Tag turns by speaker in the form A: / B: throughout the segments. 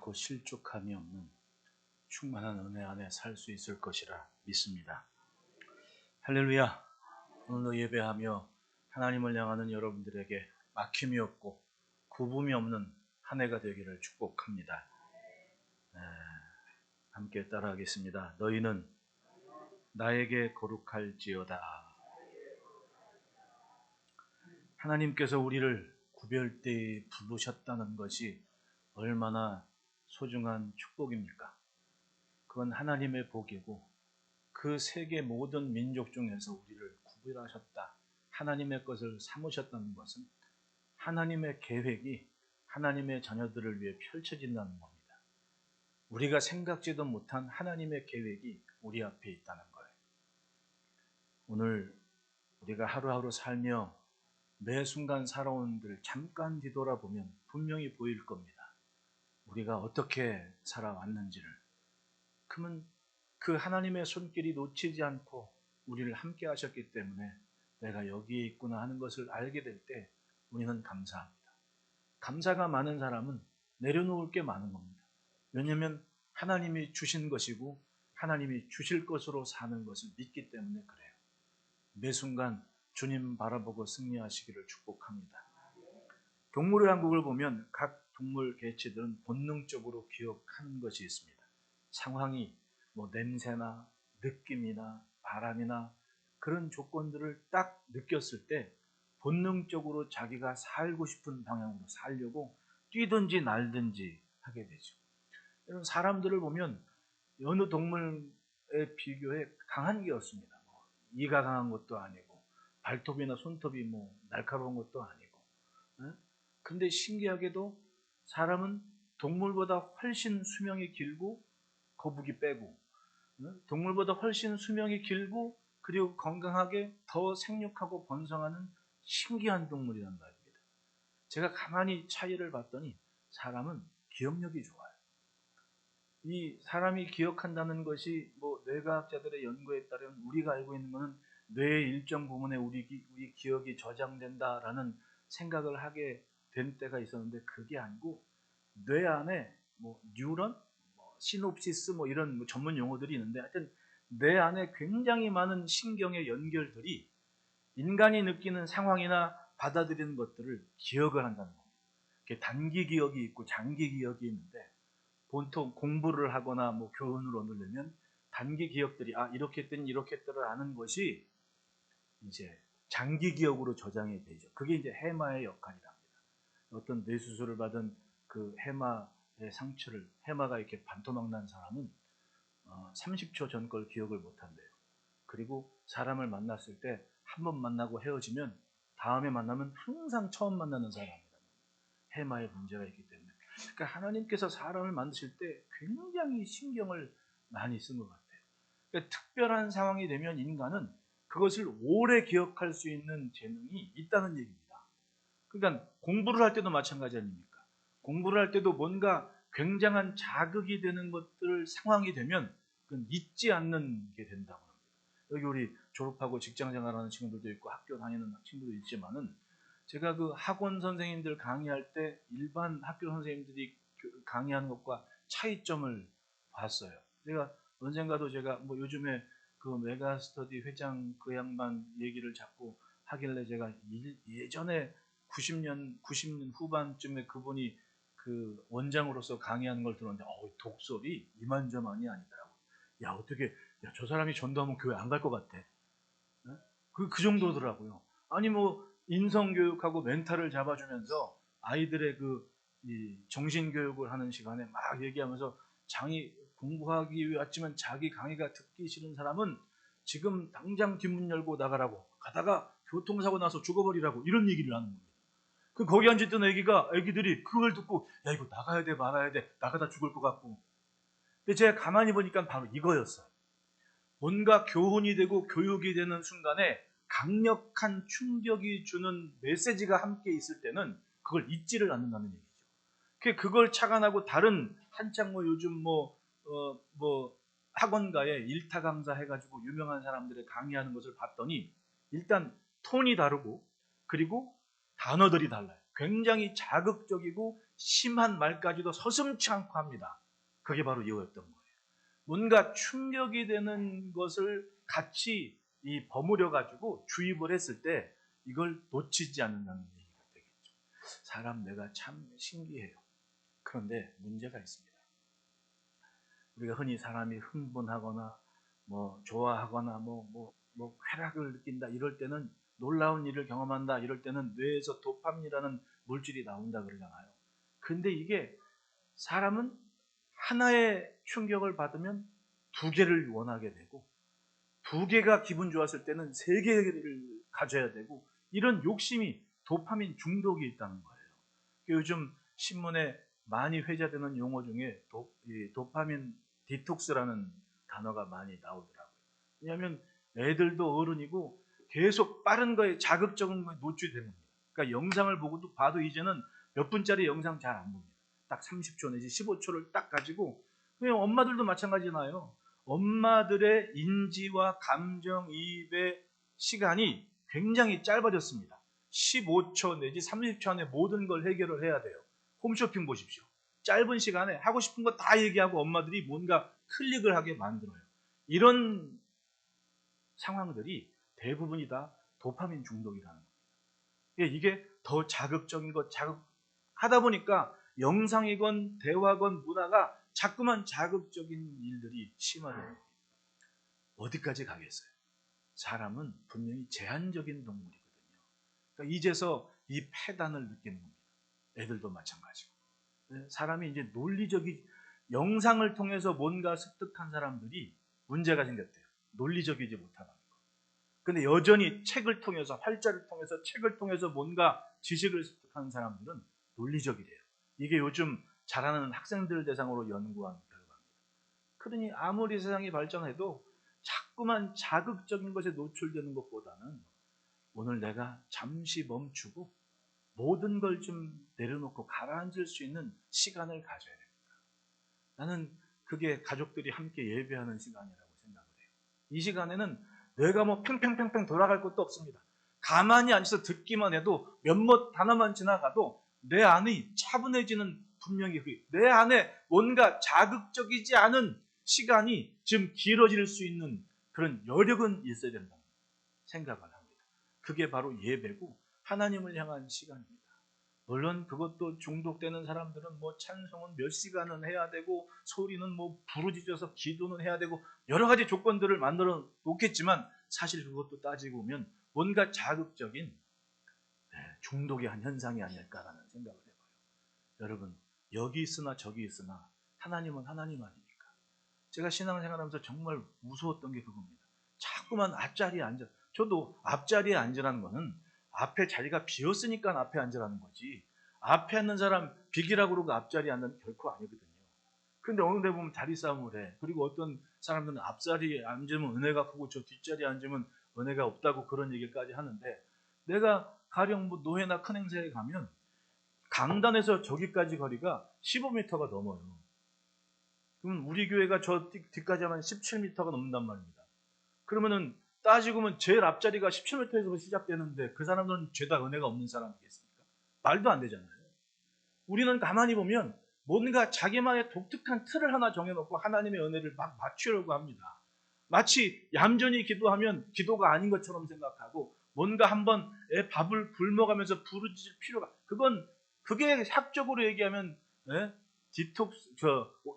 A: 결코 실족함이 없는 충만한 은혜 안에 살 수 있을 것이라 믿습니다. 할렐루야. 오늘도 예배하며 하나님을 향하는 여러분들에게 막힘이 없고 굽음이 없는 한 해가 되기를 축복합니다. 함께 따라하겠습니다. 너희는 나에게 거룩할지어다. 하나님께서 우리를 구별되이 부르셨다는 것이 얼마나 소중한 축복입니까? 그건 하나님의 복이고 그 세계 모든 민족 중에서 우리를 구별하셨다. 하나님의 것을 삼으셨다는 것은 하나님의 계획이 하나님의 자녀들을 위해 펼쳐진다는 겁니다. 우리가 생각지도 못한 하나님의 계획이 우리 앞에 있다는 거예요. 오늘 우리가 하루하루 살며 매 순간 살아온 들 잠깐 뒤돌아보면 분명히 보일 겁니다. 우리가 어떻게 살아왔는지를. 그러면 그 하나님의 손길이 놓치지 않고 우리를 함께 하셨기 때문에 내가 여기에 있구나 하는 것을 알게 될 때 우리는 감사합니다. 감사가 많은 사람은 내려놓을 게 많은 겁니다. 왜냐하면 하나님이 주신 것이고 하나님이 주실 것으로 사는 것을 믿기 때문에 그래요. 매 순간 주님 바라보고 승리하시기를 축복합니다. 동물의 왕국을 보면 각 동물 개체들은 본능적으로 기억하는 것이 있습니다. 상황이 냄새나 느낌이나 바람이나 그런 조건들을 딱 느꼈을 때 본능적으로 자기가 살고 싶은 방향으로 살려고 뛰든지 날든지 하게 되죠. 여러분, 사람들을 보면 어느 동물에 비교해 강한 게 없습니다. 이가 강한 것도 아니고 발톱이나 손톱이 날카로운 것도 아니고. 그런데 신기하게도 사람은 동물보다 훨씬 수명이 길고 거북이 빼고 동물보다 훨씬 수명이 길고 그리고 건강하게 더 생육하고 번성하는 신기한 동물이란 말입니다. 제가 가만히 차이를 봤더니 사람은 기억력이 좋아요. 이 사람이 기억한다는 것이 뇌과학자들의 연구에 따르면 우리가 알고 있는 것은 뇌의 일정 부분에 우리 기억이 저장된다라는 생각을 하게 된 때가 있었는데 그게 아니고 뇌 안에 뉴런, 시놉시스 이런 전문 용어들이 있는데 하여튼 뇌 안에 굉장히 많은 신경의 연결들이 인간이 느끼는 상황이나 받아들이는 것들을 기억을 한다는 겁니다. 단기 기억이 있고 장기 기억이 있는데 보통 공부를 하거나 교훈을 얻으려면 단기 기억들이 이렇게 했더니 이렇게 했더라 하는 것이 이제 장기 기억으로 저장이 되죠. 그게 이제 해마의 역할이랍니다. 어떤 뇌수술을 받은 그 해마의 상처를 해마가 이렇게 반토막 난 사람은 30초 전 걸 기억을 못 한대요. 그리고 사람을 만났을 때 한 번 만나고 헤어지면 다음에 만나면 항상 처음 만나는 사람이다. 해마의 문제가 있기 때문에. 그러니까 하나님께서 사람을 만드실 때 굉장히 신경을 많이 쓴 것 같아요. 그러니까 특별한 상황이 되면 인간은 그것을 오래 기억할 수 있는 재능이 있다는 얘기입니다. 그러니까 공부를 할 때도 마찬가지 아닙니까? 공부를 할 때도 뭔가 굉장한 자극이 되는 것들 상황이 되면 그건 잊지 않는 게 된다고 합니다. 여기 우리 졸업하고 직장 생활하는 친구들도 있고 학교 다니는 친구도 있지만은 제가 그 학원 선생님들 강의할 때 일반 학교 선생님들이 강의하는 것과 차이점을 봤어요. 제가 언젠가도 제가 요즘에 그 메가스터디 회장 그 양반 얘기를 자꾸 하길래 제가 예전에 90년 후반쯤에 그분이 그 원장으로서 강의하는 걸 들었는데 독설이 이만저만이 아니더라고. 어떻게 저 사람이 전도하면 교회 안 갈 것 같아. 그 정도더라고요. 아니 인성교육하고 멘탈을 잡아주면서 아이들의 이 정신교육을 하는 시간에 막 얘기하면서 공부하기 위해 왔지만 자기 강의가 듣기 싫은 사람은 지금 당장 뒷문 열고 나가라고, 가다가 교통사고 나서 죽어버리라고, 이런 얘기를 하는 겁니다. 거기 앉아있던 애기들이 그걸 듣고 이거 나가야 돼 말아야 돼, 나가다 죽을 것 같고. 근데 제가 가만히 보니까 바로 이거였어요. 뭔가 교훈이 되고 교육이 되는 순간에 강력한 충격이 주는 메시지가 함께 있을 때는 그걸 잊지를 않는다는 얘기죠. 그걸 착안하고 다른 한창 요즘 학원가에 일타 강사 해가지고 유명한 사람들의 강의하는 것을 봤더니 일단 톤이 다르고 그리고 단어들이 달라요. 굉장히 자극적이고 심한 말까지도 서슴지 않고 합니다. 그게 바로 이거였던 거예요. 뭔가 충격이 되는 것을 같이 버무려 가지고 주입을 했을 때 이걸 놓치지 않는다는 얘기가 되겠죠. 사람 뇌가 참 신기해요. 그런데 문제가 있습니다. 우리가 흔히 사람이 흥분하거나 좋아하거나 쾌락을 느낀다 이럴 때는, 놀라운 일을 경험한다 이럴 때는 뇌에서 도파민이라는 물질이 나온다 그러잖아요. 그런데 이게 사람은 하나의 충격을 받으면 두 개를 원하게 되고, 두 개가 기분 좋았을 때는 세 개를 가져야 되고, 이런 욕심이 도파민 중독이 있다는 거예요. 요즘 신문에 많이 회자되는 용어 중에 도파민 디톡스라는 단어가 많이 나오더라고요. 왜냐하면 애들도 어른이고 계속 빠른 거에, 자극적인 거에 노출되는 겁니다. 그러니까 영상을 봐도 이제는 몇 분짜리 영상 잘 안 봅니다. 딱 30초 내지 15초를 딱 가지고, 그냥 엄마들도 마찬가지잖아요. 엄마들의 인지와 감정이입의 시간이 굉장히 짧아졌습니다. 15초 내지 30초 안에 모든 걸 해결을 해야 돼요. 홈쇼핑 보십시오. 짧은 시간에 하고 싶은 거 다 얘기하고 엄마들이 뭔가 클릭을 하게 만들어요. 이런 상황들이 대부분이 다 도파민 중독이라는 겁니다. 이게 더 자극적인 것, 자극하다 보니까 영상이건 대화건 문화가 자꾸만 자극적인 일들이 심화돼요. 어디까지 가겠어요? 사람은 분명히 제한적인 동물이거든요. 그러니까 이제서 이 폐단을 느끼는 겁니다. 애들도 마찬가지고. 사람이 이제 영상을 통해서 뭔가 습득한 사람들이 문제가 생겼대요. 논리적이지 못하다는 거. 근데 여전히 책을 통해서, 활자를 통해서, 책을 통해서 뭔가 지식을 습득하는 사람들은 논리적이래요. 이게 요즘 자라는 학생들 대상으로 연구한 결과입니다. 그러니 아무리 세상이 발전해도 자꾸만 자극적인 것에 노출되는 것보다는 오늘 내가 잠시 멈추고 모든 걸 좀 내려놓고 가라앉을 수 있는 시간을 가져야 됩니다. 나는 그게 가족들이 함께 예배하는 시간이라고 생각을 해요. 이 시간에는 뇌가 팽팽팽팽 돌아갈 것도 없습니다. 가만히 앉아서 듣기만 해도 몇몇 단어만 지나가도 내 안이 차분해지는, 분명히 내 안에 뭔가 자극적이지 않은 시간이 좀 길어질 수 있는 그런 여력은 있어야 된다는 생각을 합니다. 그게 바로 예배고 하나님을 향한 시간입니다. 물론 그것도 중독되는 사람들은 찬송은 몇 시간은 해야 되고, 소리는 부르짖어서 기도는 해야 되고, 여러 가지 조건들을 만들어 놓겠지만 사실 그것도 따지고 보면 뭔가 자극적인 중독의 한 현상이 아닐까라는 생각을 해봐요. 여러분, 여기 있으나 저기 있으나 하나님은 하나님 아닙니까? 제가 신앙생활하면서 정말 무서웠던 게 그겁니다. 자꾸만 앞자리에 앉아. 저도 앞자리에 앉으라는 거는 앞에 자리가 비었으니까 앞에 앉으라는 거지, 앞에 앉는 사람 비기라고 그러고 앞자리에 앉는 결코 아니거든요. 그런데 어느 데 보면 자리 싸움을 해. 그리고 어떤 사람들은 앞자리에 앉으면 은혜가 크고 저 뒷자리에 앉으면 은혜가 없다고 그런 얘기까지 하는데, 내가 가령 노회나 큰 행사에 가면 강단에서 저기까지 거리가 15m가 넘어요. 그러면 우리 교회가 저 뒤까지 하면 17m가 넘는단 말입니다. 그러면은 따지고 보면 제일 앞자리가 17m에서 시작되는데 그 사람들은 죄다 은혜가 없는 사람이겠습니까? 말도 안 되잖아요. 우리는 가만히 보면 뭔가 자기만의 독특한 틀을 하나 정해놓고 하나님의 은혜를 막 맞추려고 합니다. 마치 얌전히 기도하면 기도가 아닌 것처럼 생각하고, 뭔가 한번 밥을 굶어가면서 부르짖을 필요가, 그게 학적으로 얘기하면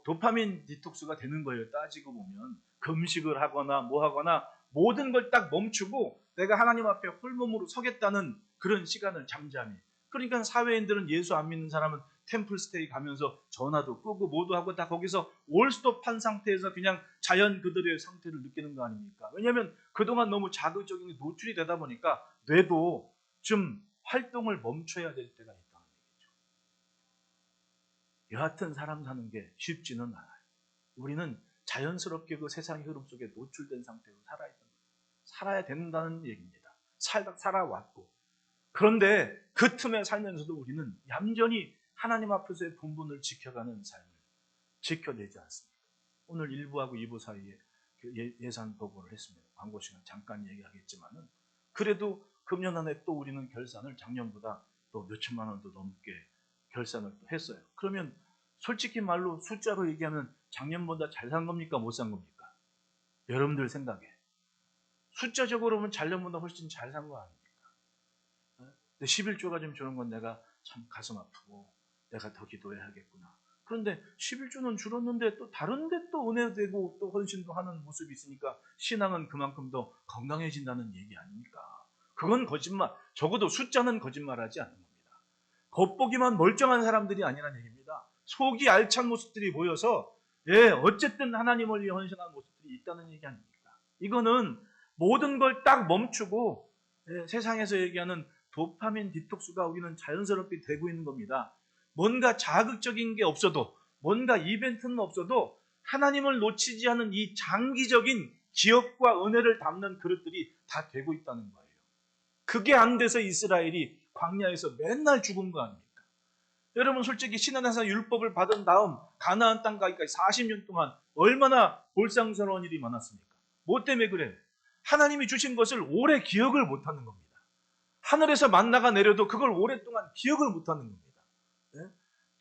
A: 도파민 디톡스가 되는 거예요. 따지고 보면 금식을 하거나 하거나 모든 걸 딱 멈추고 내가 하나님 앞에 홀몸으로 서겠다는 그런 시간을 잠잠히. 그러니까 사회인들은, 예수 안 믿는 사람은 템플스테이 가면서 전화도 끄고 뭐도 하고 다 거기서 올스톱한 상태에서 그냥 자연 그들의 상태를 느끼는 거 아닙니까? 왜냐하면 그동안 너무 자극적인 게 노출이 되다 보니까 뇌도 좀 활동을 멈춰야 될 때가 있다는 얘기죠. 여하튼 사람 사는 게 쉽지는 않아요. 우리는 자연스럽게 그 세상의 흐름 속에 노출된 상태로 살아야 된다는 얘기입니다. 살아왔고. 그런데 그 틈에 살면서도 우리는 얌전히 하나님 앞에서의 본분을 지켜가는 삶을 지켜내지 않습니까? 오늘 1부하고 2부 사이에 예산 보고를 했습니다. 광고 시간 잠깐 얘기하겠지만은, 그래도 금년 안에 또 우리는 결산을 작년보다 또 몇천만 원도 넘게 결산을 또 했어요. 그러면 솔직히 말로 숫자로 얘기하면 작년보다 잘 산 겁니까? 못 산 겁니까? 여러분들 생각에. 숫자적으로 보면 작년보다 훨씬 잘 산 거 아닙니까? 근데 11조가 좀 주는 건 내가 참 가슴 아프고 내가 더 기도해야겠구나. 그런데 11조는 줄었는데 또 다른 데 또 은혜되고 또 헌신도 하는 모습이 있으니까 신앙은 그만큼 더 건강해진다는 얘기 아닙니까? 그건 거짓말. 적어도 숫자는 거짓말하지 않는 겁니다. 겉보기만 멀쩡한 사람들이 아니라는 얘기입니다. 속이 알찬 모습들이 보여서 어쨌든 하나님을 위해 헌신하는 모습들이 있다는 얘기 아닙니까? 이거는 모든 걸 딱 멈추고 세상에서 얘기하는 도파민 디톡스가 우리는 자연스럽게 되고 있는 겁니다. 뭔가 자극적인 게 없어도, 뭔가 이벤트는 없어도 하나님을 놓치지 않은 이 장기적인 기억과 은혜를 담는 그릇들이 다 되고 있다는 거예요. 그게 안 돼서 이스라엘이 광야에서 맨날 죽은 거 아닙니까? 여러분 솔직히 시내에서 율법을 받은 다음 가나안 땅 가기까지 40년 동안 얼마나 볼상스러운 일이 많았습니까? 뭐 때문에 그래요? 하나님이 주신 것을 오래 기억을 못하는 겁니다. 하늘에서 만나가 내려도 그걸 오랫동안 기억을 못하는 겁니다.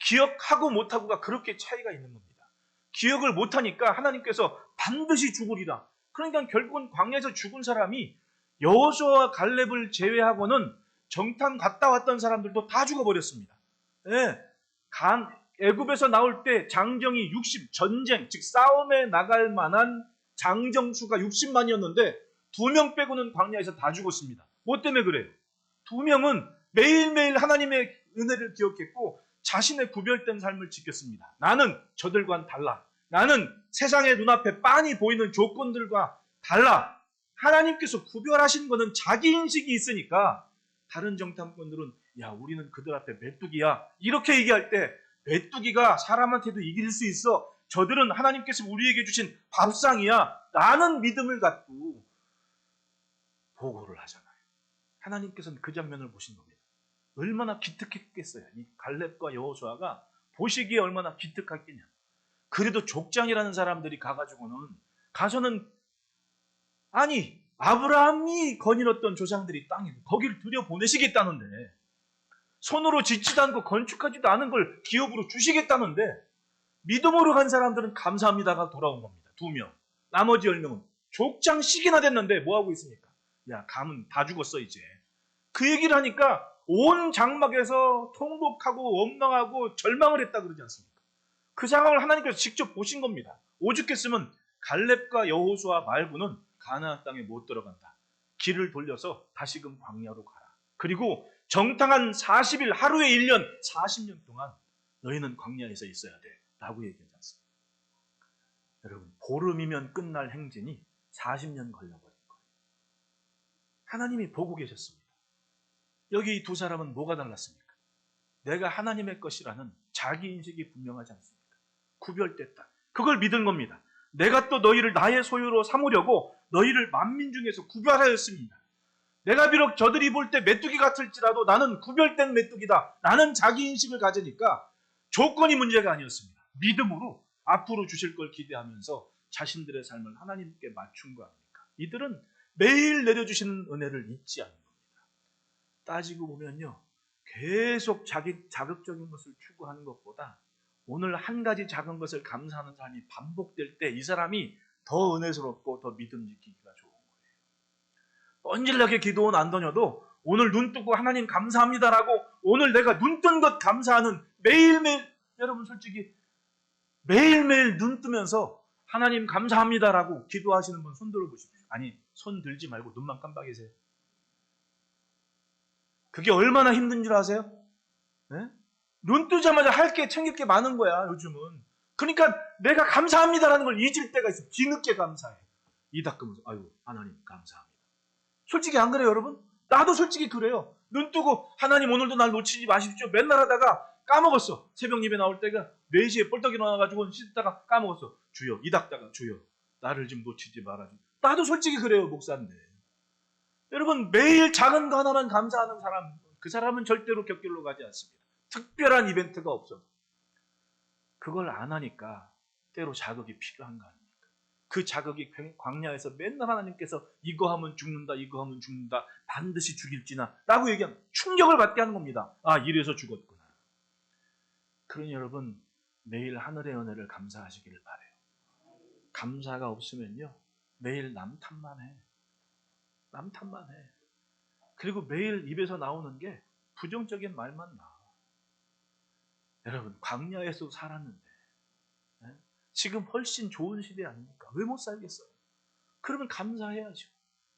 A: 기억하고 못하고가 그렇게 차이가 있는 겁니다. 기억을 못하니까 하나님께서 반드시 죽으리라. 그러니까 결국은 광야에서 죽은 사람이 여호수아와 갈렙을 제외하고는 정탐 갔다 왔던 사람들도 다 죽어버렸습니다. 애굽에서 나올 때 장정이 60, 전쟁, 즉 싸움에 나갈 만한 장정수가 60만이었는데 2명 빼고는 광야에서 다 죽었습니다. 뭐 때문에 그래요? 2명은 매일매일 하나님의 은혜를 기억했고 자신의 구별된 삶을 지켰습니다. 나는 저들과는 달라. 나는 세상의 눈앞에 빤히 보이는 조건들과 달라. 하나님께서 구별하신 것은 자기 인식이 있으니까 다른 정탐꾼들은 야 우리는 그들 앞에 메뚜기야 이렇게 얘기할 때 메뚜기가 사람한테도 이길 수 있어. 저들은 하나님께서 우리에게 주신 밥상이야. 라는 믿음을 갖고 보고를 하잖아요. 하나님께서는 그 장면을 보신 겁니다. 얼마나 기특했겠어요. 이 갈렙과 여호수아가 보시기에 얼마나 기특했겠냐. 그래도 족장이라는 사람들이 가서는 아니 아브라함이 거닐었던 조상들이 땅이고 거기를 들여보내시겠다는데 손으로 짓지도 않고 건축하지도 않은 걸 기업으로 주시겠다는데 믿음으로 간 사람들은 감사합니다가 돌아온 겁니다. 2명. 나머지 10명은 족장씩이나 됐는데 뭐하고 있습니까? 야 감은 다 죽었어 이제. 그 얘기를 하니까 온 장막에서 통곡하고 원망하고 절망을 했다 그러지 않습니까? 그 상황을 하나님께서 직접 보신 겁니다. 오죽했으면 갈렙과 여호수아 말고는 가나안 땅에 못 들어간다. 길을 돌려서 다시금 광야로 가라. 그리고 정당한 40일 하루에 1년 40년 동안 너희는 광야에서 있어야 돼. 라고 얘기하지 않습니다. 여러분 보름이면 끝날 행진이 40년 걸려버린 거예요. 하나님이 보고 계셨습니다. 여기 이 2 사람은 뭐가 달랐습니까? 내가 하나님의 것이라는 자기 인식이 분명하지 않습니까? 구별됐다. 그걸 믿은 겁니다. 내가 또 너희를 나의 소유로 삼으려고 너희를 만민 중에서 구별하였습니다. 내가 비록 저들이 볼 때 메뚜기 같을지라도 나는 구별된 메뚜기다. 나는 자기 인식을 가지니까 조건이 문제가 아니었습니다. 믿음으로 앞으로 주실 걸 기대하면서 자신들의 삶을 하나님께 맞춘 거 아닙니까? 이들은 매일 내려주시는 은혜를 잊지 않는 겁니다. 따지고 보면요. 계속 자극적인 것을 추구하는 것보다 오늘 한 가지 작은 것을 감사하는 삶이 반복될 때 이 사람이 더 은혜스럽고 더 믿음 지키기가 좋은 거예요. 뻔질나게 기도원 안 던져도 오늘 눈 뜨고 하나님 감사합니다라고 오늘 내가 눈 뜬 것 감사하는 매일매일 여러분 솔직히 매일매일 눈 뜨면서 하나님 감사합니다라고 기도하시는 분 손 들어보십시오. 아니 손 들지 말고 눈만 깜빡이세요. 그게 얼마나 힘든 줄 아세요? 네? 눈 뜨자마자 할 게 챙길 게 많은 거야 요즘은. 그러니까 내가 감사합니다라는 걸 잊을 때가 있어. 뒤늦게 감사해. 이 닦으면서 아유 하나님 감사합니다. 솔직히 안 그래요 여러분? 나도 솔직히 그래요. 눈 뜨고 하나님 오늘도 날 놓치지 마십시오. 맨날 하다가 까먹었어. 새벽 예배 나올 때가 4시에 뻘떡 일어나가지고 씻다가 까먹었어. 주여 이 닦다가 주여 나를 좀 놓치지 말아줘. 나도 솔직히 그래요 목사인데. 여러분 매일 작은 거 하나만 감사하는 사람 그 사람은 절대로 격길로 가지 않습니다. 특별한 이벤트가 없어도 그걸 안 하니까 때로 자극이 필요한 거 아닙니까? 그 자극이 광야에서 맨날 하나님께서 이거 하면 죽는다, 이거 하면 죽는다, 반드시 죽일지나 라고 얘기하면 충격을 받게 하는 겁니다. 아, 이래서 죽었구나. 그러니 여러분, 매일 하늘의 은혜를 감사하시기를 바라요. 감사가 없으면요, 매일 남탓만 해. 남탓만 해. 그리고 매일 입에서 나오는 게 부정적인 말만 나와. 여러분, 광야에서 살았는데 지금 훨씬 좋은 시대 아닙니까? 왜 못 살겠어요? 그러면 감사해야죠.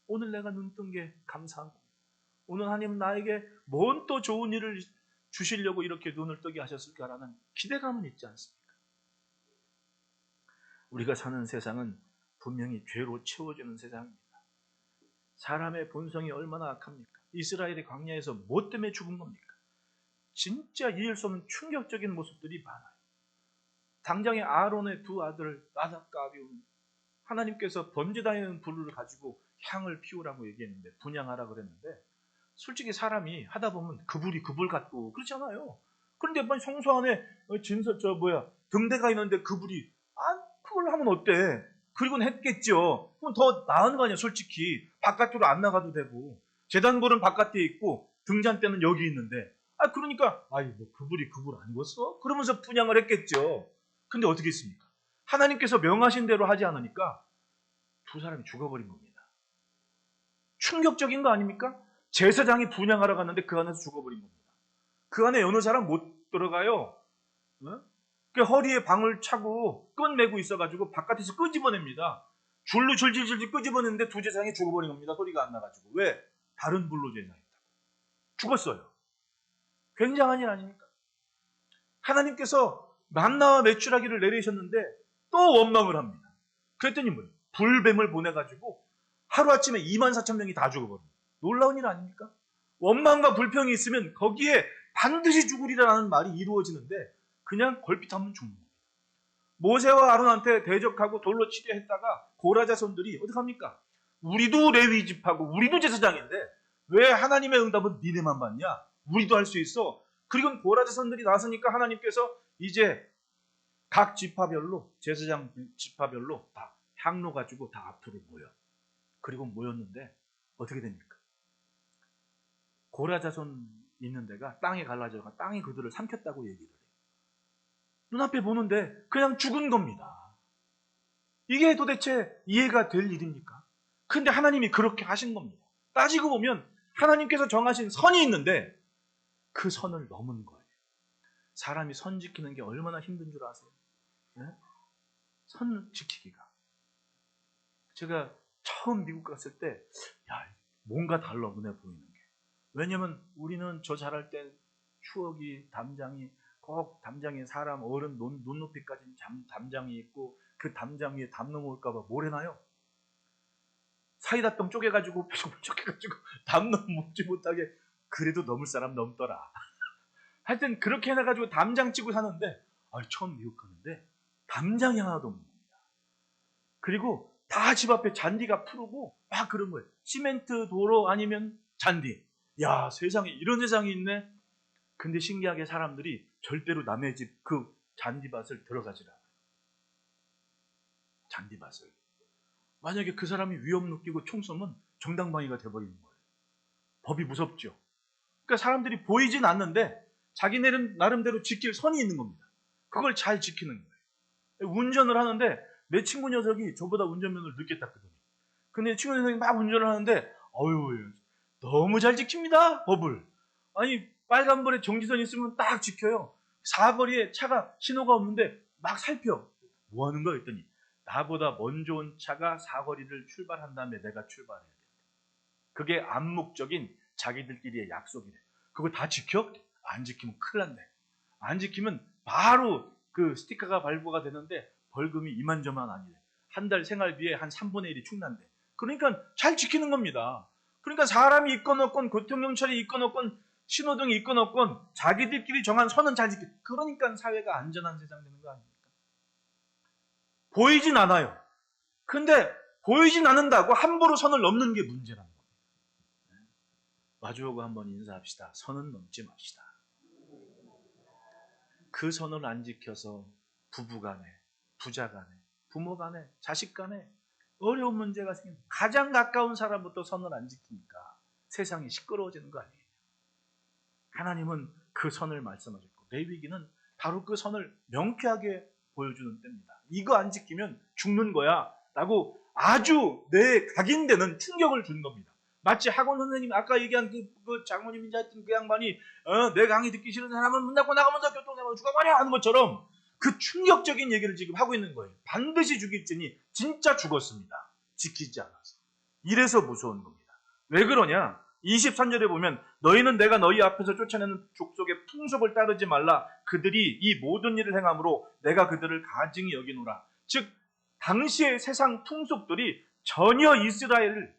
A: 오늘 내가 눈 뜬 게 감사한 겁니다. 오늘 하나님 나에게 뭔 또 좋은 일을 주시려고 이렇게 눈을 뜨게 하셨을까라는 기대감은 있지 않습니까? 우리가 사는 세상은 분명히 죄로 채워지는 세상입니다. 사람의 본성이 얼마나 악합니까? 이스라엘의 광야에서 뭐 때문에 죽은 겁니까? 진짜 이해할 수 없는 충격적인 모습들이 많아요. 당장에 아론의 두 아들 나답과 아비후는 하나님께서 번제다니는 불을 가지고 향을 피우라고 얘기했는데, 분향하라 그랬는데, 솔직히 사람이 하다 보면 그 불 같고 그렇잖아요. 그런데 성소 안에 등대가 있는데 그 불이 그걸 하면 어때? 그리고는 했겠죠. 그럼 더 나은 거 아니야. 솔직히 바깥으로 안 나가도 되고, 제단불은 바깥에 있고 등잔대는 여기 있는데, 그러니까 그 불이 그 불 아니겠어? 그러면서 분향을 했겠죠. 근데 어떻게 했습니까? 하나님께서 명하신 대로 하지 않으니까 두 사람이 죽어버린 겁니다. 충격적인 거 아닙니까? 제사장이 분향하러 갔는데 그 안에서 죽어버린 겁니다. 그 안에 어느 사람 못 들어가요. 그 허리에 방울 차고 끈 매고 있어가지고 바깥에서 끄집어냅니다. 줄로 줄질줄질 끄집어냈는데 두 제사장이 죽어버린 겁니다. 소리가 안 나가지고. 왜? 다른 불로 제사했다고. 죽었어요. 굉장한 일 아닙니까? 하나님께서 만나와 메추라기를 내리셨는데 또 원망을 합니다. 그랬더니 뭐예요? 불뱀을 보내가지고 하루아침에 24,000명이 다 죽어버립니다. 놀라운 일 아닙니까? 원망과 불평이 있으면 거기에 반드시 죽으리라는 말이 이루어지는데 그냥 걸핏하면 죽는 겁니다. 모세와 아론한테 대적하고 돌로 치려 했다가 고라 자손들이 어떡합니까? 우리도 레위 집하고 우리도 제사장인데 왜 하나님의 응답은 니네만 받냐? 우리도 할 수 있어. 그리고 고라 자손들이 나서니까 하나님께서 이제 각 지파별로, 제사장 지파별로 다 향로 가지고 다 앞으로 모여. 그리고 모였는데 어떻게 됩니까? 고라 자손 있는 데가 땅에 갈라져가 땅이 그들을 삼켰다고 얘기를 해요. 눈앞에 보는데 그냥 죽은 겁니다. 이게 도대체 이해가 될 일입니까? 근데 하나님이 그렇게 하신 겁니다. 따지고 보면 하나님께서 정하신 선이 있는데 그 선을 넘은 거예요. 사람이 선 지키는 게 얼마나 힘든 줄 아세요? 네? 선 지키기가. 제가 처음 미국 갔을 때 뭔가 달라 눈에 보이는 게. 왜냐면 우리는 저 자랄 때 추억이 꼭 담장에 사람 어른 눈높이까지 담장이 있고 그 담장 위에 담 넘어올까봐 뭘 해놔요? 사이다병 쪼개가지고 담 넘지 못하게. 그래도 넘을 사람 넘더라. 하여튼 그렇게 해놔가지고 담장 치고 사는데 처음 미국 가는데 담장이 하나도 없는 겁니다. 그리고 다 집 앞에 잔디가 푸르고 막 그런 거예요. 시멘트 도로 아니면 잔디. 야, 세상에 이런 세상이 있네. 근데 신기하게 사람들이 절대로 남의 집 그 잔디밭을 들어가지 않아요. 잔디밭을. 만약에 그 사람이 위험 느끼고 총 쏘면 정당방위가 돼버리는 거예요. 법이 무섭죠. 그러니까 사람들이 보이진 않는데 자기네는 나름대로 지킬 선이 있는 겁니다. 그걸 잘 지키는 거예요. 운전을 하는데 내 친구 녀석이 저보다 운전면허를 늦게 땄거든요. 근데 친구 녀석이 막 운전을 하는데 너무 잘 지킵니다. 법을. 아니 빨간불에 정지선 있으면 딱 지켜요. 사거리에 차가 신호가 없는데 막 살펴. 뭐 하는 거야? 했더니 나보다 먼저 온 차가 사거리를 출발한 다음에 내가 출발해야 돼. 그게 암묵적인 자기들끼리의 약속이래. 그거 다 지켜? 안 지키면 큰일 난대. 안 지키면 바로 그 스티커가 발부가 되는데 벌금이 이만저만 아니래. 한 달 생활비에 한 3분의 1이 충난대. 그러니까 잘 지키는 겁니다. 그러니까 사람이 있건 없건 교통경찰이 있건 없건 신호등이 있건 없건 자기들끼리 정한 선은 잘 지켜. 그러니까 사회가 안전한 세상 되는 거 아닙니까? 보이진 않아요. 근데 보이진 않는다고 함부로 선을 넘는 게 문제라는 겁니다. 마주보고 한번 인사합시다. 선은 넘지 맙시다. 그 선을 안 지켜서 부부간에, 부자간에, 부모 간에, 자식 간에 어려운 문제가 생깁니다. 가장 가까운 사람부터 선을 안 지키니까 세상이 시끄러워지는 거 아니에요. 하나님은 그 선을 말씀하셨고 레위기는 바로 그 선을 명쾌하게 보여주는 때입니다. 이거 안 지키면 죽는 거야 라고 아주 내 각인되는 충격을 준 겁니다. 마치 학원 선생님 아까 얘기한 그 장모님인지 하여튼 그 양반이 내 강의 듣기 싫은 사람은 문 닫고 나가면서 교통사고로 죽어버려 하는 것처럼 그 충격적인 얘기를 지금 하고 있는 거예요. 반드시 죽일지니 진짜 죽었습니다. 지키지 않아서. 이래서 무서운 겁니다. 왜 그러냐? 23절에 보면 너희는 내가 너희 앞에서 쫓아내는 족속의 풍속을 따르지 말라. 그들이 이 모든 일을 행함으로 내가 그들을 가증히 여기노라. 즉 당시의 세상 풍속들이 전혀 이스라엘을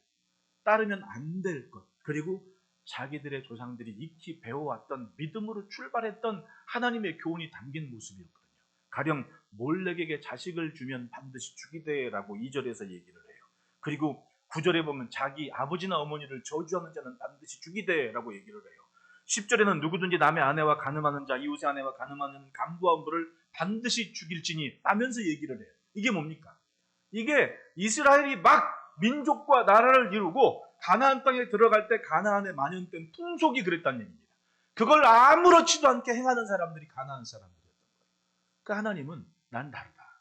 A: 따르면 안 될 것, 그리고 자기들의 조상들이 익히 배워왔던 믿음으로 출발했던 하나님의 교훈이 담긴 모습이었거든요. 가령 몰렉에게 자식을 주면 반드시 죽이되라고 2절에서 얘기를 해요. 그리고 9절에 보면 자기 아버지나 어머니를 저주하는 자는 반드시 죽이되라고 얘기를 해요. 10절에는 누구든지 남의 아내와 간음하는 자, 이웃의 아내와 간음하는 간부와 음부를 반드시 죽일지니 하면서 얘기를 해요. 이게 뭡니까? 이게 이스라엘이 막 민족과 나라를 이루고 가나안 땅에 들어갈 때 가나안에 만연된 풍속이 그랬다는 얘기입니다. 그걸 아무렇지도 않게 행하는 사람들이 가나안 사람들이었던 거예요. 그러니까 하나님은 난 다르다.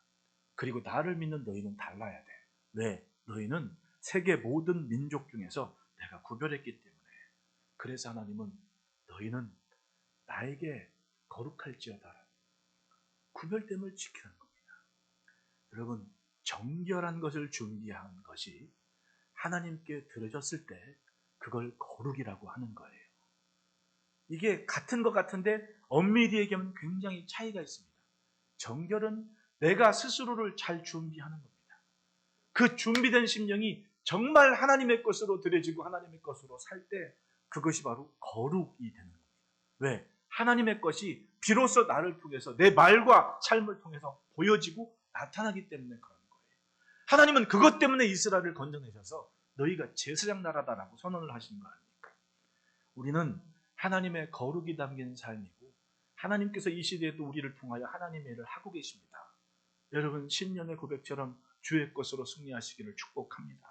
A: 그리고 나를 믿는 너희는 달라야 돼. 왜? 너희는 세계 모든 민족 중에서 내가 구별했기 때문에. 그래서 하나님은 너희는 나에게 거룩할지어다. 구별됨을 지키는 겁니다. 여러분, 정결한 것을 준비한 것이 하나님께 드려졌을 때 그걸 거룩이라고 하는 거예요. 이게 같은 것 같은데 엄밀히 얘기하면 굉장히 차이가 있습니다. 정결은 내가 스스로를 잘 준비하는 겁니다. 그 준비된 심령이 정말 하나님의 것으로 드려지고 하나님의 것으로 살 때 그것이 바로 거룩이 되는 겁니다. 왜? 하나님의 것이 비로소 나를 통해서 내 말과 삶을 통해서 보여지고 나타나기 때문에 그런 거예요. 하나님은 그것 때문에 이스라엘을 건져내셔서 너희가 제사장 나라다라고 선언을 하신 거 아닙니까? 우리는 하나님의 거룩이 담긴 삶이고 하나님께서 이 시대에도 우리를 통하여 하나님의 일을 하고 계십니다. 여러분, 신년의 고백처럼 주의 것으로 승리하시기를 축복합니다.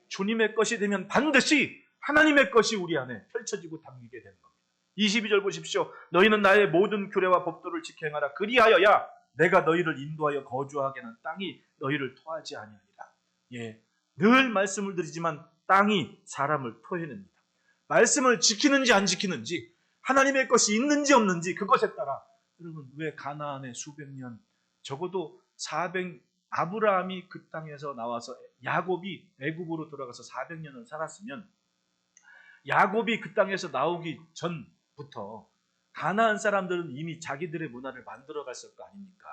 A: 주님의 것이 되면 반드시 하나님의 것이 우리 안에 펼쳐지고 담기게 되는 겁니다. 22절 보십시오. 너희는 나의 모든 규례와 법도를 지켜 행하라. 그리하여야 내가 너희를 인도하여 거주하게 하는 땅이 너희를 토하지 아니하리라. 예, 늘 말씀을 드리지만 땅이 사람을 토해냅니다. 말씀을 지키는지 안 지키는지, 하나님의 것이 있는지 없는지 그것에 따라, 여러분, 왜 가나안에 수백 년, 적어도 400, 아브라함이 그 땅에서 나와서 야곱이 애굽으로 들어가서 400년을 살았으면 야곱이 그 땅에서 나오기 전부터 가나안 사람들은 이미 자기들의 문화를 만들어 갔을 거 아닙니까?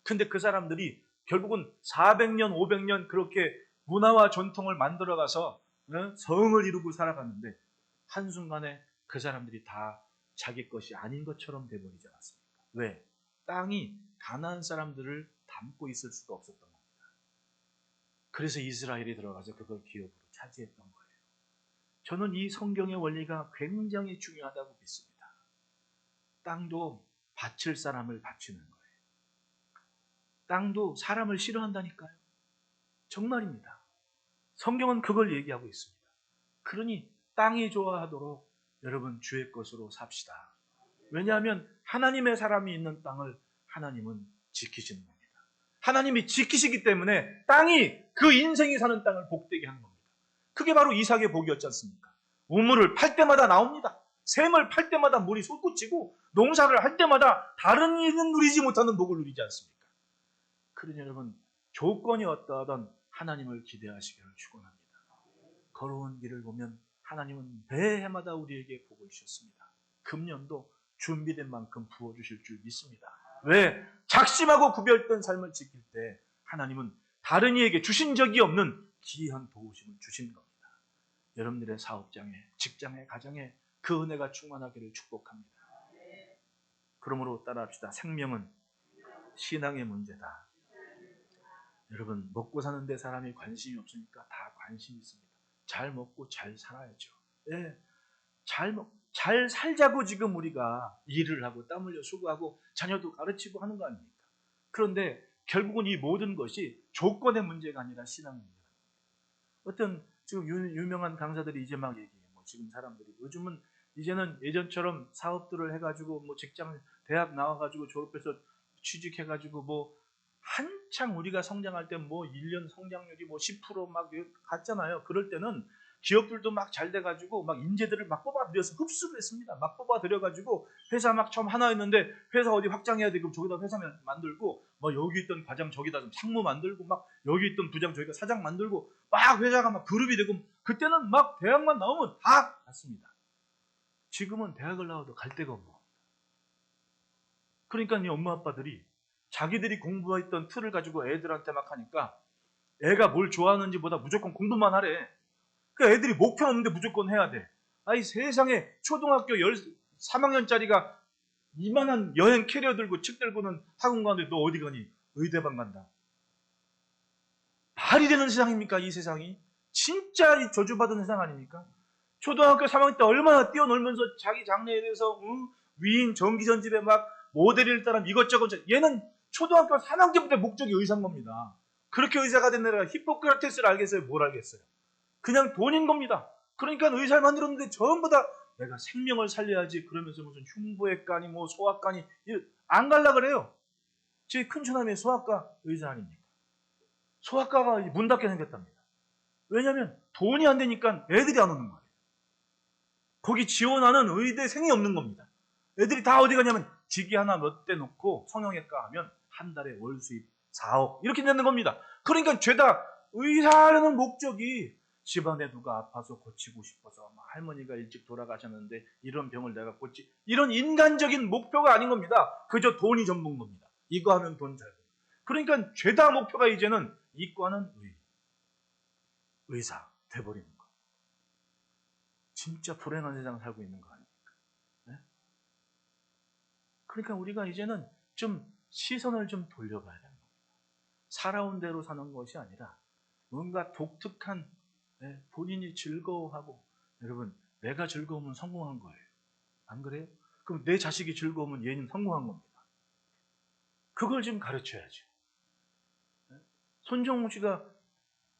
A: 근데 그 사람들이 결국은 400년, 500년 그렇게 문화와 전통을 만들어 가서 성을 이루고 살아갔는데 한순간에 그 사람들이 다 자기 것이 아닌 것처럼 돼버리지 않았습니까? 왜? 땅이 가나안 사람들을 담고 있을 수가 없었던 겁니다. 그래서 이스라엘이 들어가서 그걸 기업으로 차지했던 거예요. 저는 이 성경의 원리가 굉장히 중요하다고 믿습니다. 땅도 바칠 사람을 바치는 거예요. 땅도 사람을 싫어한다니까요. 정말입니다. 성경은 그걸 얘기하고 있습니다. 그러니 땅이 좋아하도록 여러분 주의 것으로 삽시다. 왜냐하면 하나님의 사람이 있는 땅을 하나님은 지키시는 겁니다. 하나님이 지키시기 때문에 땅이 그 인생이 사는 땅을 복되게 하는 겁니다. 그게 바로 이삭의 복이었지 않습니까? 우물을 팔 때마다 나옵니다. 샘을 팔 때마다 물이 솟구치고 농사를 할 때마다 다른 이는 누리지 못하는 복을 누리지 않습니까? 그러니 여러분, 조건이 어떠하든 하나님을 기대하시기를 축원합니다. 걸어온 길을 보면 하나님은 매 해마다 우리에게 복을 주셨습니다. 금년도 준비된 만큼 부어주실 줄 믿습니다. 왜? 작심하고 구별된 삶을 지킬 때 하나님은 다른 이에게 주신 적이 없는 귀한 도우심을 주신 겁니다. 여러분들의 사업장에, 직장에, 가정에 그 은혜가 충만하기를 축복합니다. 그러므로 따라합시다. 생명은 신앙의 문제다. 여러분, 먹고 사는데 사람이 관심이 없으니까 다 관심이 있습니다. 잘 먹고 잘 살아야죠. 예, 잘 살자고 지금 우리가 일을 하고 땀 흘려 수고하고 자녀도 가르치고 하는 거 아닙니까? 그런데 결국은 이 모든 것이 조건의 문제가 아니라 신앙의 문제다. 어떤 지금 유명한 강사들이 이제 막 얘기해요. 뭐 지금 사람들이 요즘은 이제는 예전처럼 사업들을 해가지고 뭐 직장 대학 나와가지고 졸업해서 취직해가지고 뭐 한창 우리가 성장할 때 뭐 1년 성장률이 뭐 10%막 갔잖아요. 그럴 때는 기업들도 막 잘 돼가지고 막 인재들을 막 뽑아들여서 흡수를 했습니다. 막 뽑아들여가지고 회사 막 처음 하나였는데 회사 어디 확장해야 되고 저기다 회사 만들고 뭐 여기 있던 과장 저기다 좀 상무 만들고 막 여기 있던 부장 저기다 사장 만들고 막 회사가 막 그룹이 되고 그때는 막 대학만 나오면 다 갔습니다. 지금은 대학을 나와도 갈 데가 없는 겁니다. 그러니까 이 엄마 아빠들이 자기들이 공부했던 틀을 가지고 애들한테 막 하니까 애가 뭘 좋아하는지 보다 무조건 공부만 하래. 그 애들이 목표 없는데 무조건 해야 돼. 아이 세상에 초등학교 3학년짜리가 이만한 여행 캐리어 들고 책 들고는 학원 가는데 너 어디 가니? 의대방 간다. 말이 되는 세상입니까? 이 세상이? 진짜 이 저주받은 세상 아닙니까? 초등학교 3학년 때 얼마나 뛰어놀면서 자기 장래에 대해서 위인 전기전집에 막 모델을 따라 이것저것 얘는 초등학교 3학년부터 목적이 의사인 겁니다. 그렇게 의사가 된 애가 히포크라테스를 알겠어요? 뭘 알겠어요? 그냥 돈인 겁니다. 그러니까 의사를 만들었는데 전부 다 내가 생명을 살려야지 그러면서 무슨 흉부외과니 뭐 소아과니 안 갈라 그래요. 제 큰 처남이 소아과 의사 아닙니까? 소아과가 문 닫게 생겼답니다. 왜냐하면 돈이 안 되니까 애들이 안 오는 거예요. 거기 지원하는 의대생이 없는 겁니다. 애들이 다 어디 가냐면 기계 하나 몇 대 놓고 성형외과 하면 한 달에 월 수입 4억 이렇게 되는 겁니다. 그러니까 죄다 의사라는 목적이 집안에 누가 아파서 고치고 싶어서 할머니가 일찍 돌아가셨는데 이런 병을 내가 고치 이런 인간적인 목표가 아닌 겁니다. 그저 돈이 전부인 겁니다. 이거 하면 돈 잘 벌. 그러니까 죄다 목표가 이제는 이과는 의사 돼버리는 거. 진짜 불행한 세상 살고 있는 거 아닙니까? 네? 그러니까 우리가 이제는 좀 시선을 좀 돌려봐야 되는 겁니다. 살아온 대로 사는 것이 아니라 뭔가 독특한 본인이 즐거워하고 여러분 내가 즐거우면 성공한 거예요. 안 그래요? 그럼 내 자식이 즐거우면 얘는 성공한 겁니다. 그걸 좀 가르쳐야죠. 손정우 씨가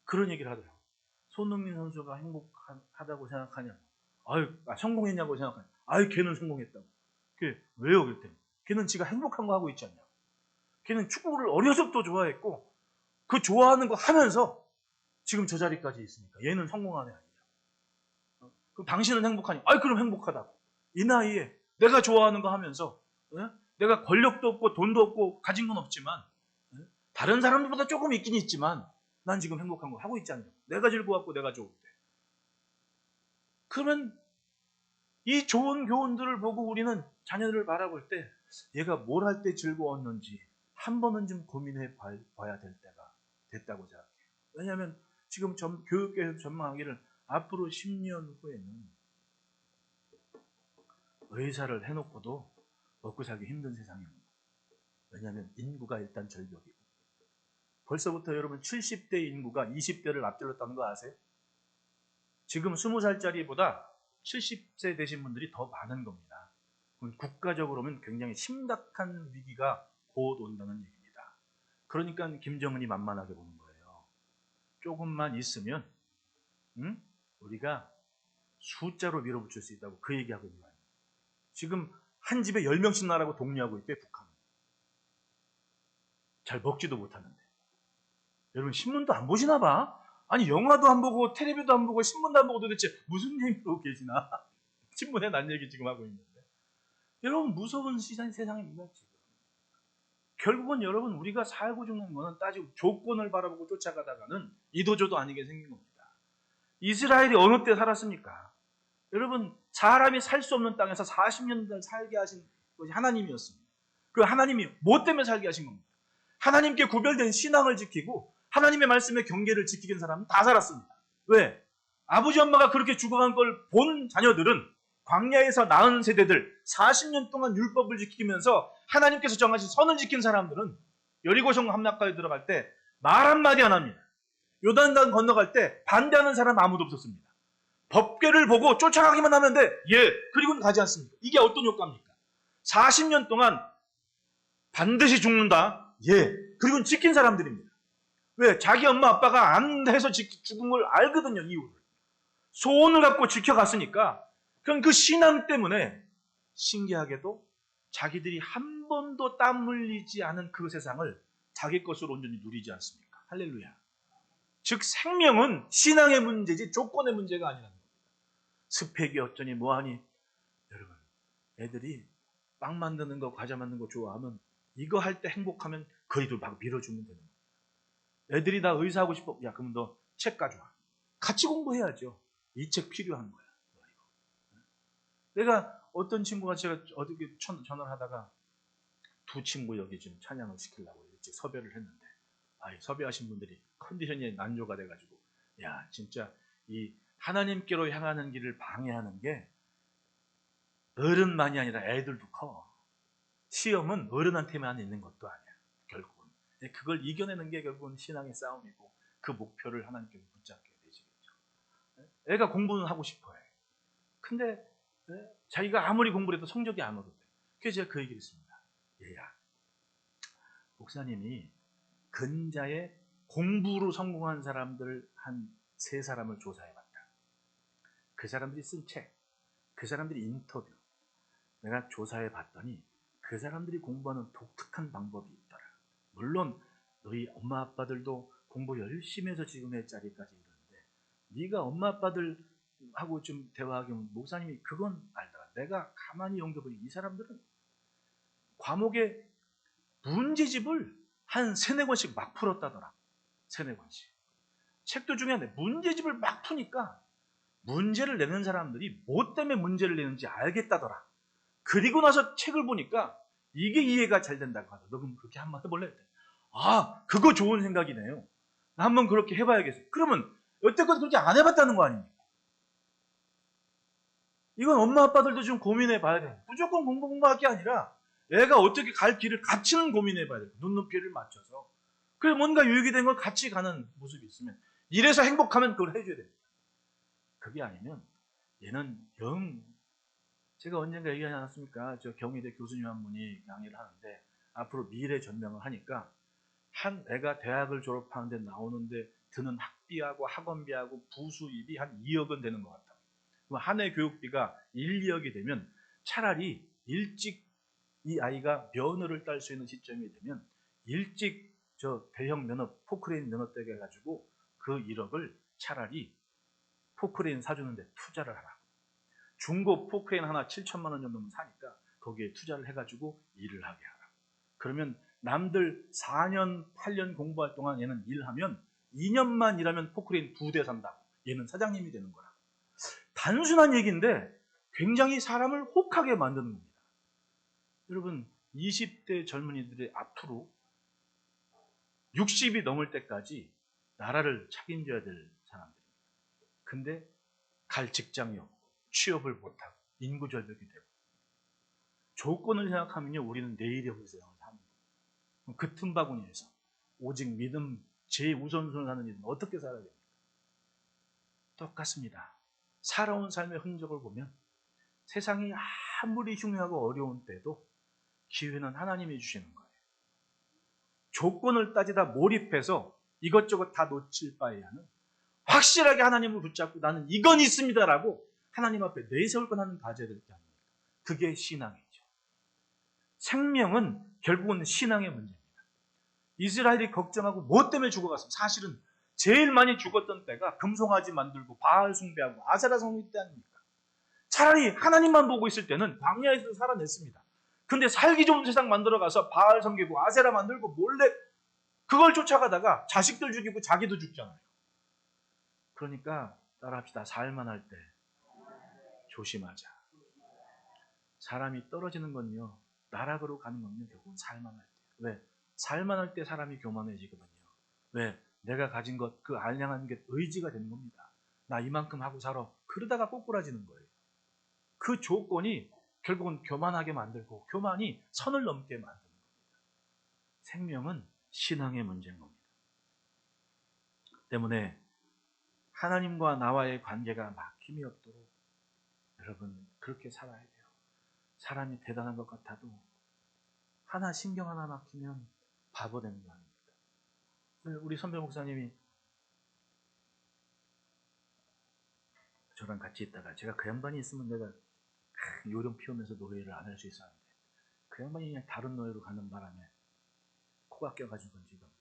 A: 그런 얘기를 하더라고요. 손흥민 선수가 행복하다고 생각하냐? 성공했냐고 생각하냐? 걔는 성공했다고. 그게 왜요? 그랬더니 걔는 지가 행복한 거 하고 있지 않냐? 걔는 축구를 어려서부터 좋아했고 그 좋아하는 거 하면서 지금 저 자리까지 있으니까 얘는 성공한 애 아니냐? 그럼 당신은 행복하니? 그럼 행복하다고. 이 나이에 내가 좋아하는 거 하면서 내가 권력도 없고 돈도 없고 가진 건 없지만 다른 사람들보다 조금 있긴 있지만 난 지금 행복한 거 하고 있지 않냐? 내가 즐거웠고 내가 좋을 때. 그러면 이 좋은 교훈들을 보고 우리는 자녀들을 바라볼 때 얘가 뭘 할 때 즐거웠는지 한 번은 좀 고민해 봐야 될 때가 됐다고 생각해요. 왜냐하면 지금 교육계에서 전망하기를 앞으로 10년 후에는 의사를 해놓고도 먹고 살기 힘든 세상입니다. 왜냐하면 인구가 일단 절벽이고 벌써부터 여러분 70대 인구가 20대를 앞질렀다는 거 아세요? 지금 20살짜리보다 70세 되신 분들이 더 많은 겁니다. 국가적으로 보면 굉장히 심각한 위기가 곧 온다는 얘기입니다. 그러니까 김정은이 만만하게 보는 거예요. 조금만 있으면 우리가 숫자로 밀어붙일 수 있다고 그 얘기하고 있는 거예요. 지금 한 집에 10명씩 나라고 독려하고 있대 북한은. 잘 먹지도 못하는데. 여러분 신문도 안 보시나 봐? 아니 영화도 안 보고 텔레비도 안 보고 신문도 안 보고 도대체 무슨 얘기 보고 계시나? 신문에 난 얘기 지금 하고 있는데. 여러분 무서운 세상입니다 지금. 결국은 여러분 우리가 살고 죽는 거는 따지고 조건을 바라보고 쫓아가다가는 이도저도 아니게 생긴 겁니다. 이스라엘이 어느 때 살았습니까? 여러분 사람이 살 수 없는 땅에서 40년 살게 하신 것이 하나님이었습니다. 그 하나님이 뭐 때문에 살게 하신 겁니까? 하나님께 구별된 신앙을 지키고 하나님의 말씀의 경계를 지키는 사람은 다 살았습니다. 왜? 아버지 엄마가 그렇게 죽어간 걸 본 자녀들은 광야에서 낳은 세대들 40년 동안 율법을 지키면서 하나님께서 정하신 선을 지킨 사람들은 여리고성 함락가에 들어갈 때 말 한마디 안 합니다. 요단강 건너갈 때 반대하는 사람 아무도 없었습니다. 법궤를 보고 쫓아가기만 하면 돼. 그리고는 가지 않습니다. 이게 어떤 효과입니까? 40년 동안 반드시 죽는다. 예. 그리고 지킨 사람들입니다. 왜? 자기 엄마 아빠가 안 해서 죽은 걸 알거든요, 이유를. 소원을 갖고 지켜갔으니까. 그럼 그 신앙 때문에 신기하게도 자기들이 한 번도 땀 흘리지 않은 그 세상을 자기 것으로 온전히 누리지 않습니까? 할렐루야. 즉 생명은 신앙의 문제지 조건의 문제가 아니라는 겁니다. 스펙이 어쩌니 뭐하니. 여러분, 애들이 빵 만드는 거, 과자 만드는 거 좋아하면 이거 할 때 행복하면 거리를 막 밀어주면 되는 거예요. 애들이 다 의사하고 싶어. 야, 그럼 너 책 가져와. 같이 공부해야죠. 이 책 필요한 거야. 내가 어떤 친구가 제가 어떻게 전화를 하다가 두 친구 여기 지금 찬양을 시키려고 일찍 섭외를 했는데, 섭외하신 분들이 컨디션이 난조가 돼가지고, 야, 진짜 이 하나님께로 향하는 길을 방해하는 게 어른만이 아니라 애들도 커. 시험은 어른한테만 있는 것도 아니야. 결국은 그걸 이겨내는 게 결국은 신앙의 싸움이고 그 목표를 하나님께 붙잡게 되시겠죠. 애가 공부는 하고 싶어해. 근데 자기가 아무리 공부를 해도 성적이 안 오르대. 그래서 제가 그 얘기를 했습니다. 얘야, 목사님이 근자에 공부로 성공한 사람들 한 3사람을 조사해봤다. 그 사람들이 쓴 책, 그 사람들이 인터뷰, 내가 조사해봤더니 그 사람들이 공부하는 독특한 방법이 있더라. 물론 너희 엄마 아빠들도 공부 열심히 해서 지금의 자리까지 이르는데 네가 엄마 아빠들하고 좀 대화하면 목사님이 그건 알더라. 내가 가만히 연결해보니 이 사람들은 과목의 문제집을 한 3-4권씩 막 풀었다더라. 3-4권씩. 책도 중요한데 문제집을 막 푸니까 문제를 내는 사람들이 뭐 때문에 문제를 내는지 알겠다더라. 그리고 나서 책을 보니까 이게 이해가 잘 된다고 하더라. 너 그럼 그렇게 한번 해볼래? 그거 좋은 생각이네요. 나 한번 그렇게 해봐야겠어요. 그러면 여태껏 그렇게 안 해봤다는 거 아닙니까? 이건 엄마 아빠들도 좀 고민해 봐야 돼요. 무조건 공부할 게 아니라 애가 어떻게 갈 길을 같이는 고민해 봐야 돼요. 눈높이를 맞춰서. 그래서 뭔가 유익이 된 걸 같이 가는 모습이 있으면 이래서 행복하면 그걸 해줘야 됩니다. 그게 아니면 얘는 제가 언젠가 얘기하지 않았습니까? 저 경희대 교수님 한 분이 강의를 하는데 앞으로 미래 전망을 하니까 한 애가 대학을 졸업하는데 나오는데 드는 학비하고 학원비하고 부수입이 한 2억은 되는 것 같다. 그럼 한 해 교육비가 1-2억이 되면 차라리 일찍 이 아이가 면허를 딸 수 있는 시점이 되면 일찍 저 대형 면허, 포크레인 면허 떼게 해가지고 그 1억을 차라리 포크레인 사주는데 투자를 하라. 중고 포크레인 하나 7천만 원 정도면 사니까 거기에 투자를 해가지고 일을 하게 하라. 그러면 남들 4년, 8년 공부할 동안 얘는 일하면 2년만 일하면 포크레인 2대 산다고. 얘는 사장님이 되는 거라. 단순한 얘기인데 굉장히 사람을 혹하게 만드는 겁니다. 여러분, 20대 젊은이들의 앞으로 60이 넘을 때까지 나라를 책임져야 될 사람들입니다. 근데 갈 직장이 없고 취업을 못하고 인구 절벽이 되고 조건을 생각하면요, 우리는 내일의 세상을 사는 거예요. 그 틈바구니에서 오직 믿음 제우선순위를 하는 일은 어떻게 살아야 됩니까? 똑같습니다. 살아온 삶의 흔적을 보면 세상이 아무리 흉흉하고 어려운 때도 기회는 하나님이 주시는 거예요. 조건을 따지다 몰입해서 이것저것 다 놓칠 바에야는 확실하게 하나님을 붙잡고 나는 이건 있습니다라고 하나님 앞에 내세울 건 하는 가져야 될 게 아닙니까? 그게 신앙이죠. 생명은 결국은 신앙의 문제입니다. 이스라엘이 걱정하고 뭐 때문에 죽어갔습니까? 사실은 제일 많이 죽었던 때가 금송아지 만들고 바알 숭배하고 아세라 성리 때 아닙니까? 차라리 하나님만 보고 있을 때는 광야에서 살아냈습니다. 근데 살기 좋은 세상 만들어가서 바알 섬기고 아세라 만들고 몰래 그걸 쫓아가다가 자식들 죽이고 자기도 죽잖아요. 그러니까 따라합시다. 살만할 때 조심하자. 사람이 떨어지는 건요, 나락으로 가는 건요, 결국은 살만할 때. 왜? 살만할 때 사람이 교만해지거든요. 왜? 내가 가진 것, 그 알량한 게 의지가 되는 겁니다. 나 이만큼 하고 살아. 그러다가 꼬꾸라지는 거예요. 그 조건이 결국은 교만하게 만들고 교만이 선을 넘게 만드는 겁니다. 생명은 신앙의 문제인 겁니다. 때문에 하나님과 나와의 관계가 막힘이 없도록 여러분 그렇게 살아야 돼요. 사람이 대단한 것 같아도 신경 하나 막히면 바보 되는 거 아닙니까? 우리 선배 목사님이 저랑 같이 있다가 제가 그 양반이 있으면 내가 요령 피우면서 노래를 안 할 수 있었는데 그 양반이 그냥 다른 노래로 가는 바람에 코가 껴가지고 지금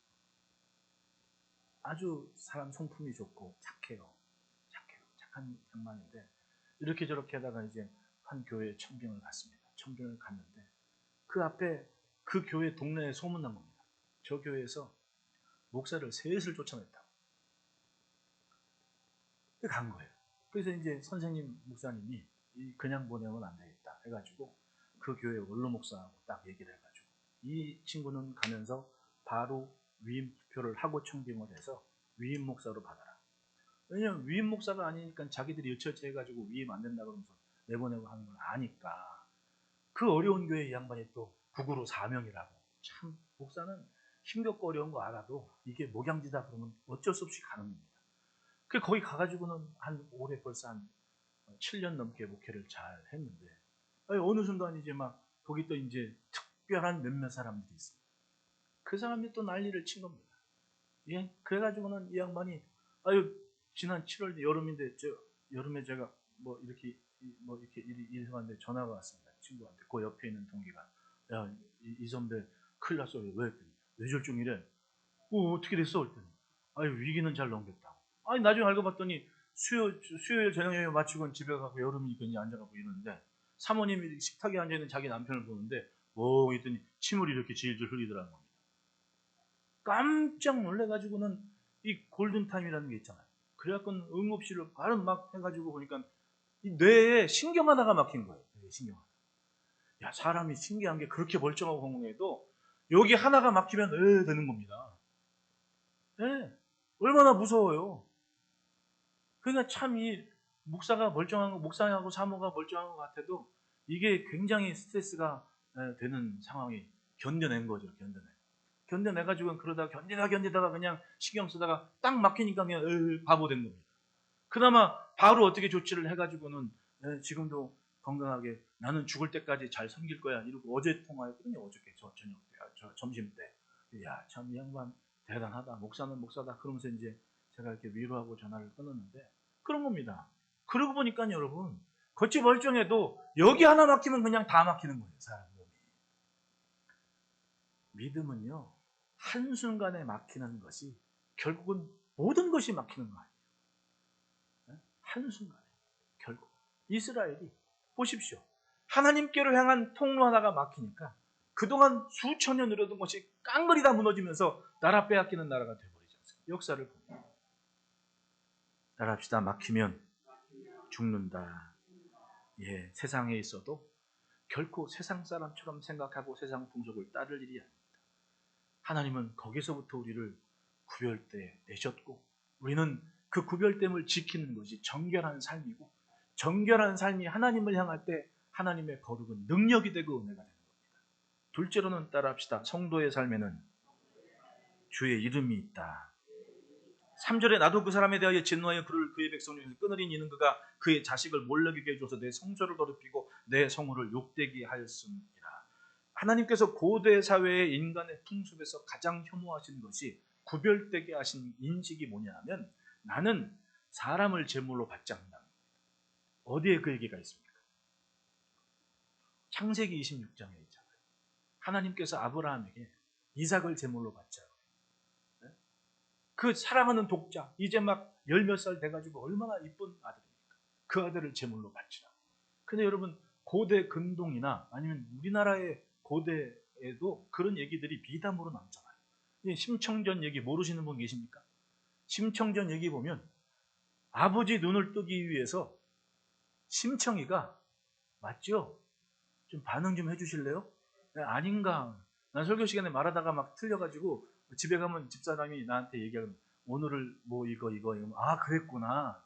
A: 아주 사람 성품이 좋고 착해요. 착한 양반인데 이렇게 저렇게 하다가 이제 한 교회에 청빙을 갔습니다. 청빙을 갔는데 그 앞에 그 교회 동네에 소문난 겁니다. 저 교회에서 목사를 셋을 쫓아냈다고. 간 거예요. 그래서 이제 선생님 목사님이 그냥 보내면 안 되겠다 해가지고 그 교회 원로 목사하고 딱 얘기를 해가지고 이 친구는 가면서 바로 위임 투표를 하고 청빙을 해서 위임 목사로 받아라. 왜냐면 위임 목사가 아니니까 자기들이 여차여차 해가지고 위임 안 된다 그러면서 내보내고 하는 걸 아니까 그 어려운 교회 이 양반이 또 국으로 사명이라고. 참 목사는 힘겹고 어려운 거 알아도 이게 목양지다 그러면 어쩔 수 없이 가는 겁니다. 그 거기 가가지고는 한 올해 벌써 한 7년 넘게 목회를 잘 했는데 어느 순간 이제 막 거기 또 이제 특별한 몇몇 사람들이 있습니다. 그 사람이 또 난리를 친 겁니다. 예? 그래가지고는 이 양반이 지난 7월 여름인데 여름에 제가 뭐 이렇게 일하는데 전화가 왔습니다. 친구한테 그 옆에 있는 동기가 이 선배 큰일 났어. 왜 뇌졸중이래. 어떻게 됐어? 그랬더니 위기는 잘 넘겼다고. 나중에 알고 봤더니 수요일 저녁에 마치고 집에 가고 여름이니까 이제 앉아가고 이러는데 사모님이 식탁에 앉아있는 자기 남편을 보는데 했더니 침을 이렇게 질질 흘리더라는 겁니다. 깜짝 놀래가지고는 이 골든타임이라는 게 있잖아요. 그래갖고 응급실을 바로 막 해가지고 보니까 이 뇌에 신경 하나가 막힌 거예요. 신경 하나. 야, 사람이 신기한 게 그렇게 멀쩡하고 건강해도 여기 하나가 막히면 되는 겁니다. 네, 얼마나 무서워요. 그러니까 참 이 목사가 멀쩡한 거, 목사하고 사모가 멀쩡한 것 같아도 이게 굉장히 스트레스가 되는 상황이 견뎌낸 거죠. 견뎌내가지고 그러다가 견디다가 그냥 신경 쓰다가 딱 막히니까 그냥 바보 된 겁니다. 그나마 바로 어떻게 조치를 해가지고는 지금도 건강하게 나는 죽을 때까지 잘 섬길 거야 이러고 어제 통화했거든요. 어저께 저녁 때, 점심 때. 야, 참 이 양반 대단하다. 목사는 목사다. 그러면서 이제 제가 이렇게 위로하고 전화를 끊었는데 그런 겁니다. 그러고 보니까 여러분 겉이 멀쩡해도 여기 하나 막히면 그냥 다 막히는 거예요. 사람 몸이. 믿음은요. 한순간에 막히는 것이 결국은 모든 것이 막히는 거 아니에요. 한순간에. 결국 이스라엘이 보십시오. 하나님께로 향한 통로 하나가 막히니까 그동안 수천 년 누려던 것이 깡그리 다 무너지면서 나라 빼앗기는 나라가 되어버리지 않습니까? 역사를 보면. 따라합시다. 막히면 죽는다. 예, 세상에 있어도 결코 세상 사람처럼 생각하고 세상 풍속을 따를 일이 아닙니다. 하나님은 거기서부터 우리를 구별대 내셨고 우리는 그 구별됨을 지키는 것이 정결한 삶이고 정결한 삶이 하나님을 향할 때 하나님의 거룩은 능력이 되고 은혜가 되는 겁니다. 둘째로는 따라합시다. 성도의 삶에는 주의 이름이 있다. 3절에 나도 그 사람에 대하여 진노하여 그의 백성 중에서 끊으린 이는 그가 그의 자식을 몰락하게 해줘서 내 성소를 더럽히고 내 성호를 욕되게 하였음이라. 하나님께서 고대 사회의 인간의 풍습에서 가장 혐오하신 것이 구별되게 하신 인식이 뭐냐 하면 나는 사람을 제물로 받지 않는다. 어디에 그 얘기가 있습니까? 창세기 26장에 있잖아요. 하나님께서 아브라함에게 이삭을 제물로 받자고. 그 사랑하는 독자, 이제 막 열 몇 살 돼가지고 얼마나 이쁜 아들입니까? 그 아들을 제물로 바치라. 근데 여러분, 고대 근동이나 아니면 우리나라의 고대에도 그런 얘기들이 미담으로 남잖아요. 심청전 얘기 모르시는 분 계십니까? 심청전 얘기 보면 아버지 눈을 뜨기 위해서 심청이가 맞죠? 좀 반응 좀 해주실래요? 아닌가? 난 설교 시간에 말하다가 막 틀려가지고 집에 가면 집사람이 나한테 얘기하면 오늘을 뭐 이거 그랬구나.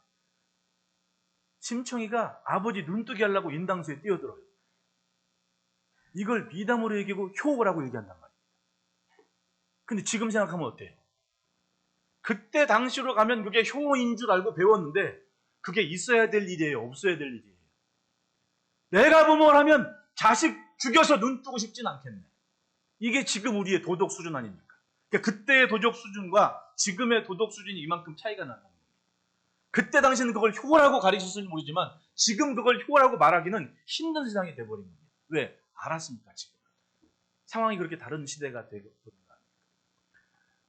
A: 심청이가 아버지 눈뜨게 하려고 인당수에 뛰어들어요. 이걸 미담으로 얘기하고 효라고 얘기한단 말이에요. 근데 지금 생각하면 어때요? 그때 당시로 가면 그게 효인 줄 알고 배웠는데 그게 있어야 될 일이에요? 없어야 될 일이에요? 내가 부모를 하면 자식 죽여서 눈 뜨고 싶진 않겠네. 이게 지금 우리의 도덕 수준 아닙니까? 그러니까 그때의 도덕 수준과 지금의 도덕 수준이 이만큼 차이가 난다는 겁니다. 그때 당시는 그걸 효라고 가르쳤을지 모르지만 지금 그걸 효라고 말하기는 힘든 세상이 돼버린 겁니다. 왜? 알았습니까? 지금 상황이 그렇게 다른 시대가 되버린 겁니다.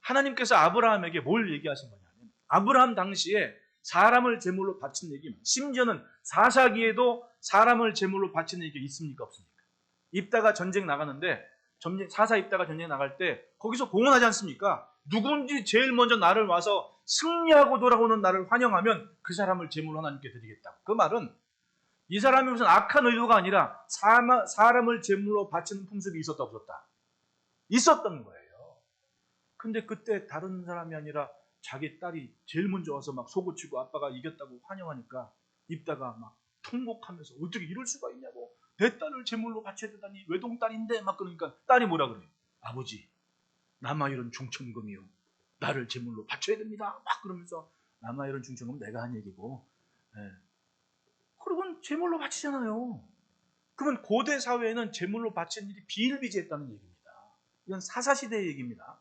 A: 하나님께서 아브라함에게 뭘 얘기하신 거냐면 아브라함 당시에 사람을 제물로 바치는 얘기, 심지어는 사사기에도 사람을 제물로 바치는 얘기가 있습니까? 없습니까? 입다가 전쟁 나가는데 사사 입다가 전쟁 나갈 때 거기서 공언하지 않습니까? 누군지 제일 먼저 나를 와서 승리하고 돌아오는 나를 환영하면 그 사람을 제물로 하나님께 드리겠다. 그 말은 이 사람이 무슨 악한 의도가 아니라 사람을 제물로 바치는 풍습이 있었다 없었다? 있었던 거예요. 근데 그때 다른 사람이 아니라 자기 딸이 제일 먼저 와서 막 소고치고 아빠가 이겼다고 환영하니까 입다가 막 통곡하면서 어떻게 이럴 수가 있냐고, 내 딸을 제물로 바쳐야 되다니 외동딸인데 막 그러니까 딸이 뭐라 그래요? 아버지, 남아이런 중천금이요, 나를 제물로 바쳐야 됩니다 막 그러면서, 남아이런 중천금 내가 한 얘기고, 예. 그러면 제물로 바치잖아요. 그러면 고대 사회에는 제물로 바치는 일이 비일비재했다는 얘기입니다. 이건 사사시대의 얘기입니다.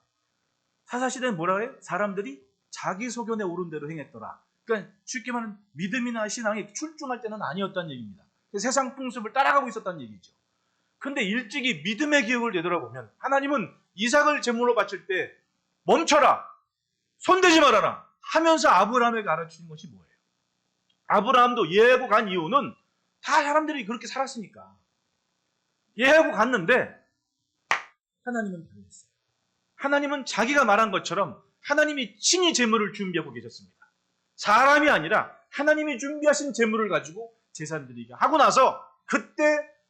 A: 사사시대는 뭐라 해요? 사람들이 자기 소견에 오른 대로 행했더라. 그러니까 쉽게 말하면 믿음이나 신앙이 출중할 때는 아니었다는 얘기입니다. 세상 풍습을 따라가고 있었다는 얘기죠. 그런데 일찍이 믿음의 기억을 되돌아보면 하나님은 이삭을 제물로 바칠 때 멈춰라, 손대지 말아라 하면서 아브라함에게 가르치는 것이 뭐예요? 아브라함도 예하고 간 이유는 다 사람들이 그렇게 살았으니까. 예하고 갔는데 하나님은 달랐어요. 하나님은 자기가 말한 것처럼 하나님이 친히 제물을 준비하고 계셨습니다. 사람이 아니라 하나님이 준비하신 제물을 가지고 제사 드리게 하고 나서 그때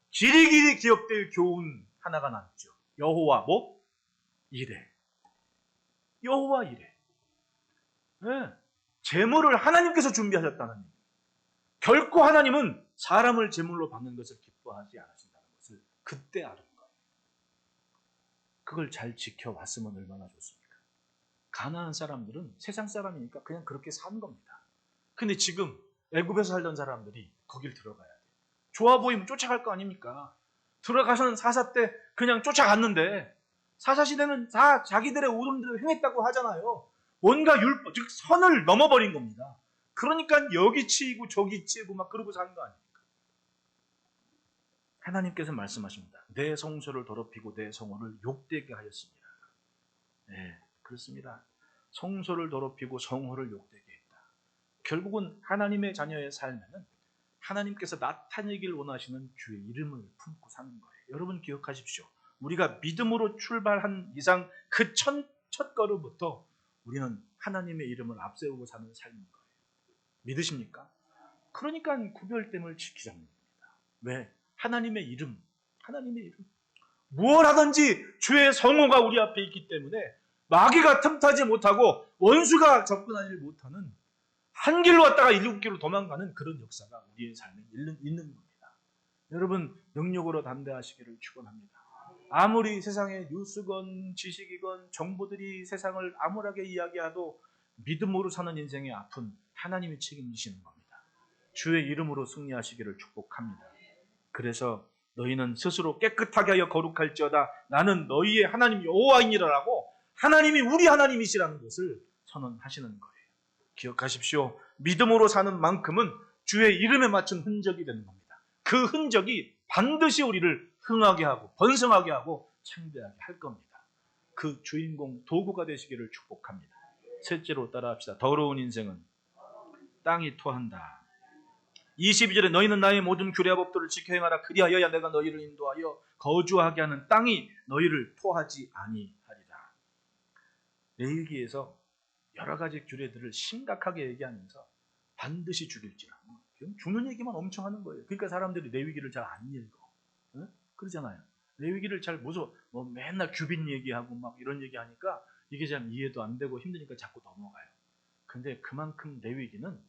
A: 길이길이 기억될 교훈 하나가 나왔죠. 여호와 뭐? 이레. 여호와 이레. 네. 제물을 하나님께서 준비하셨다는 얘기예요. 결코 하나님은 사람을 제물로 받는 것을 기뻐하지 않으신다는 것을 그때 알은 거예요. 그걸 잘 지켜왔으면 얼마나 좋습니까? 가난한 사람들은 세상 사람이니까 그냥 그렇게 산 겁니다. 근데 지금 애굽에서 살던 사람들이 거길 들어가야 돼요. 좋아 보이면 쫓아갈 거 아닙니까? 들어가서는 사사 때 그냥 쫓아갔는데 사사시대는 다 자기들의 오른대로 행했다고 하잖아요. 뭔가 율법, 즉 선을 넘어버린 겁니다. 그러니까 여기 치이고 저기 치이고 막 그러고 사는 거 아닙니까? 하나님께서 말씀하십니다. 내 성소를 더럽히고 내 성호를 욕되게 하였습니다. 네, 그렇습니다. 성소를 더럽히고 성호를 욕되게 했다. 결국은 하나님의 자녀의 삶에는 하나님께서 나타내길 원하시는 주의 이름을 품고 사는 거예요. 여러분 기억하십시오. 우리가 믿음으로 출발한 이상 그 첫 걸음부터 우리는 하나님의 이름을 앞세우고 사는 삶인 거예요. 믿으십니까? 그러니까 구별됨을 지키자는 겁니다. 왜? 하나님의 이름. 무엇 하든지 주의 성호가 우리 앞에 있기 때문에 마귀가 틈타지 못하고 원수가 접근하지 못하는, 한 길로 왔다가 일곱 길로 도망가는 그런 역사가 우리의 삶에 있는 겁니다. 여러분 영역으로 담대하시기를 축원합니다. 아무리 세상에 뉴스건 지식이건 정보들이 세상을 암울하게 이야기해도 믿음으로 사는 인생의 앞은 하나님이 책임지시는 겁니다. 주의 이름으로 승리하시기를 축복합니다. 그래서 너희는 스스로 깨끗하게 하여 거룩할지어다 나는 너희의 하나님 여호와이니라라고 하나님이 우리 하나님이시라는 것을 선언하시는 거예요. 기억하십시오. 믿음으로 사는 만큼은 주의 이름에 맞춘 흔적이 되는 겁니다. 그 흔적이 반드시 우리를 흥하게 하고 번성하게 하고 창대하게 할 겁니다. 그 주인공 도구가 되시기를 축복합니다. 셋째로 따라합시다. 더러운 인생은 땅이 토한다. 22절에 너희는 나의 모든 규례와 법도를 지켜 행하라. 그리하여야 내가 너희를 인도하여 거주하게 하는 땅이 너희를 토하지 아니하리라. 레위기에서 여러 가지 규례들을 심각하게 얘기하면서 반드시 죽일지라. 죽는 얘기만 엄청 하는 거예요. 그러니까 사람들이 레위기를 잘 안 읽어. 네? 그러잖아요. 레위기를 잘 무서워. 맨날 규빈 얘기하고 막 이런 얘기하니까 이게 잘 이해도 안 되고 힘드니까 자꾸 넘어가요. 근데 그만큼 레위기는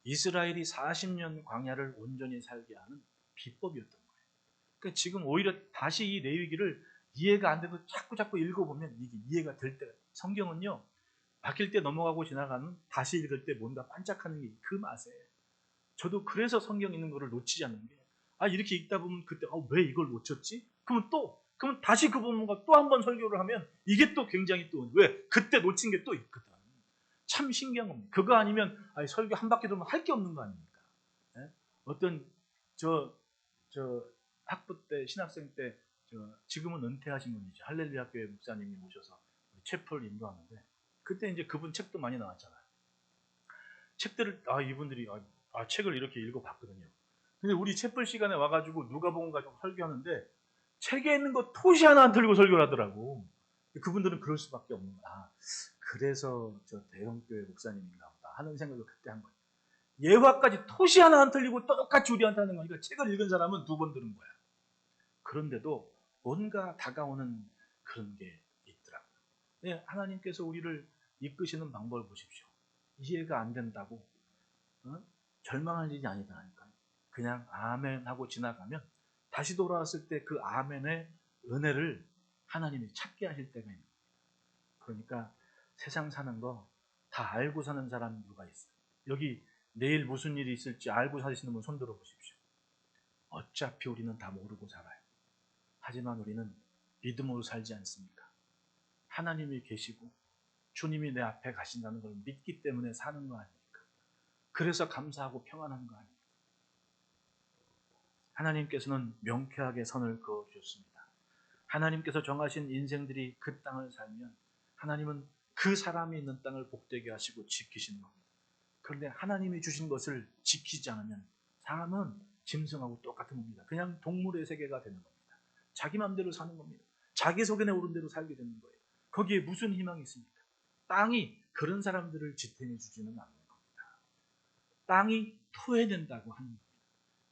A: 이스라엘이 40년 광야를 온전히 살게 하는 비법이었던 거예요. 그러니까 지금 오히려 다시 이 레위기를 이해가 안 돼도 자꾸 읽어보면 이게 이해가 될 때가, 성경은요 바뀔 때 넘어가고 지나가는, 다시 읽을 때 뭔가 반짝하는 게 그 맛에, 저도 그래서 성경 읽는 거를 놓치지 않는 게, 이렇게 읽다 보면 그때 왜 이걸 놓쳤지? 그러면 또 그러면 다시 그 본문과 또 한 번 설교를 하면 이게 또 굉장히 또 왜? 그때 놓친 게 또 있거든. 참 신기한 겁니다. 그거 아니면 설교 한 바퀴 돌면 할 게 없는 거 아닙니까? 예? 어떤 저 학부 때 신학생 때 지금은 은퇴하신 분이죠. 할렐루야 교회 목사님이 오셔서 채플 인도하는데 그때 이제 그분 책도 많이 나왔잖아요. 책들을 이분들이 책을 이렇게 읽어봤거든요. 근데 우리 채플 시간에 와가지고 누가복음 가지고 설교하는데 책에 있는 거 토시 하나 안 틀리고 설교를 하더라고. 그분들은 그럴 수밖에 없는 거야. 그래서 저 대형교회 목사님인가 보다 하는 생각을 그때 한 거예요. 예화까지 토시 하나 안 틀리고 똑같이 우리한테 하는 거니까 책을 읽은 사람은 두 번 들은 거야. 그런데도 뭔가 다가오는 그런 게 있더라고요. 네, 하나님께서 우리를 이끄시는 방법을 보십시오. 이해가 안 된다고 절망할 일이 아니다니까요. 그냥 아멘 하고 지나가면 다시 돌아왔을 때 그 아멘의 은혜를 하나님이 찾게 하실 때가 있는 거예요. 그러니까 세상 사는 거 다 알고 사는 사람 누가 있어요? 여기 내일 무슨 일이 있을지 알고 사시는 분 손 들어 보십시오. 어차피 우리는 다 모르고 살아요. 하지만 우리는 믿음으로 살지 않습니까? 하나님이 계시고 주님이 내 앞에 가신다는 걸 믿기 때문에 사는 거 아닙니까? 그래서 감사하고 평안한 거 아닙니까? 하나님께서는 명쾌하게 선을 그어주셨습니다. 하나님께서 정하신 인생들이 그 땅을 살면 하나님은 그 사람이 있는 땅을 복되게 하시고 지키시는 겁니다. 그런데 하나님이 주신 것을 지키지 않으면 사람은 짐승하고 똑같은 겁니다. 그냥 동물의 세계가 되는 겁니다. 자기 마음대로 사는 겁니다. 자기 속에 오른 대로 살게 되는 거예요. 거기에 무슨 희망이 있습니까? 땅이 그런 사람들을 지탱해 주지는 않는 겁니다. 땅이 토해낸다고 하는 겁니다.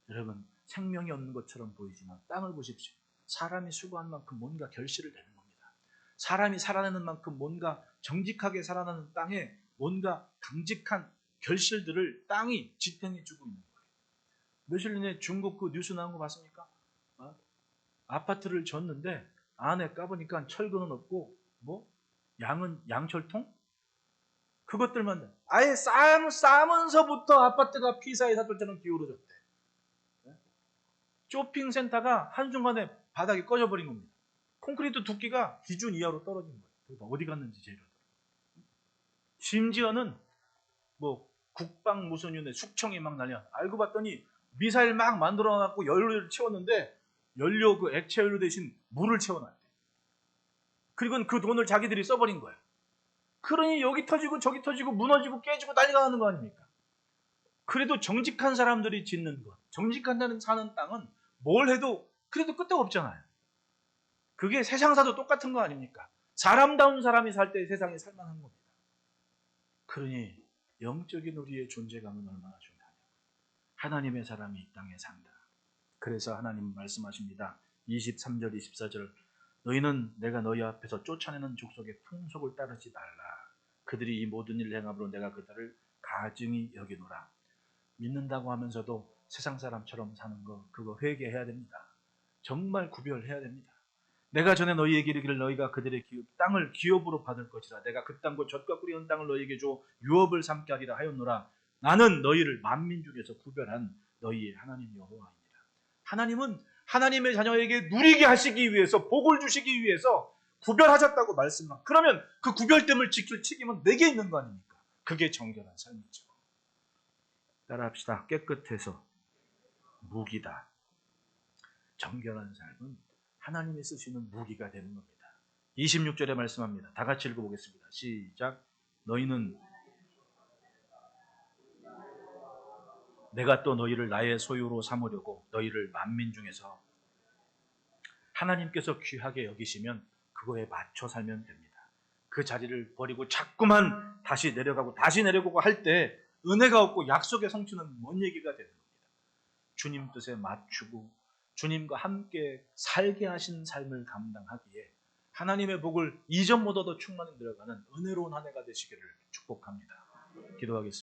A: 여러분, 생명이 없는 것처럼 보이지만 땅을 보십시오. 사람이 수고한 만큼 뭔가 결실을 내는 겁니다. 사람이 살아내는 만큼 뭔가 정직하게 살아나는 땅에 뭔가 강직한 결실들을 땅이 지탱해주고 있는 거예요. 며칠 전에 중국 그 뉴스 나온 거 봤습니까? 아파트를 졌는데 안에 까보니까 철근은 없고 양은 양철통? 그것들만 아예 싸면서부터 아파트가 피사의 사돌처럼 기울어졌대. 쇼핑센터가 한순간에 바닥이 꺼져버린 겁니다. 콘크리트 두께가 기준 이하로 떨어진 거예요. 어디 갔는지 재료. 심지어는 국방 무슨 윤회 숙청이 막 날려. 알고 봤더니 미사일 막 만들어 놨고 연료를 채웠는데 연료 그 액체 연료 대신 물을 채워놨대. 그리고 그 돈을 자기들이 써버린 거야. 그러니 여기 터지고 저기 터지고 무너지고 깨지고 난리가 나는 거 아닙니까? 그래도 정직한 사람들이 짓는 것, 정직한 사는 땅은 뭘 해도 그래도 끄떡 없잖아요. 그게 세상사도 똑같은 거 아닙니까? 사람다운 사람이 살 때 세상이 살만한 겁니다. 그러니 영적인 우리의 존재감은 얼마나 중요하냐. 하나님의 사람이 이 땅에 산다. 그래서 하나님 말씀하십니다. 23절 24절 너희는 내가 너희 앞에서 쫓아내는 족속의 풍속을 따르지 말라. 그들이 이 모든 일을 행함으로 내가 그들을 가증히 여기노라. 믿는다고 하면서도 세상 사람처럼 사는 거 그거 회개해야 됩니다. 정말 구별해야 됩니다. 내가 전에 너희에게 이르기를 너희가 그들의 땅을 기업으로 받을 것이라. 내가 그 땅과 젖과 꿀이 있는 땅을 너희에게 줘 유업을 삼게 하리라 하였노라. 나는 너희를 만민 중에서 구별한 너희의 하나님 여호와입니다. 하나님은 하나님의 자녀에게 누리게 하시기 위해서 복을 주시기 위해서 구별하셨다고 말씀합니다. 그러면 그 구별됨을 지킬 책임은 내게 있는 거 아닙니까? 그게 정결한 삶이죠. 따라합시다. 깨끗해서 무기다. 정결한 삶은 하나님이 쓰시는 무기가 되는 겁니다. 26절에 말씀합니다. 다 같이 읽어보겠습니다. 시작. 너희는 내가 또 너희를 나의 소유로 삼으려고 너희를 만민 중에서 하나님께서 귀하게 여기시면 그거에 맞춰 살면 됩니다. 그 자리를 버리고 자꾸만 다시 내려가고 다시 내려가고 할 때 은혜가 없고 약속의 성취는 뭔 얘기가 되는 겁니다. 주님 뜻에 맞추고 주님과 함께 살게 하신 삶을 감당하기에 하나님의 복을 이전보다 더 충만히 들어가는 은혜로운 한 해가 되시기를 축복합니다. 기도하겠습니다.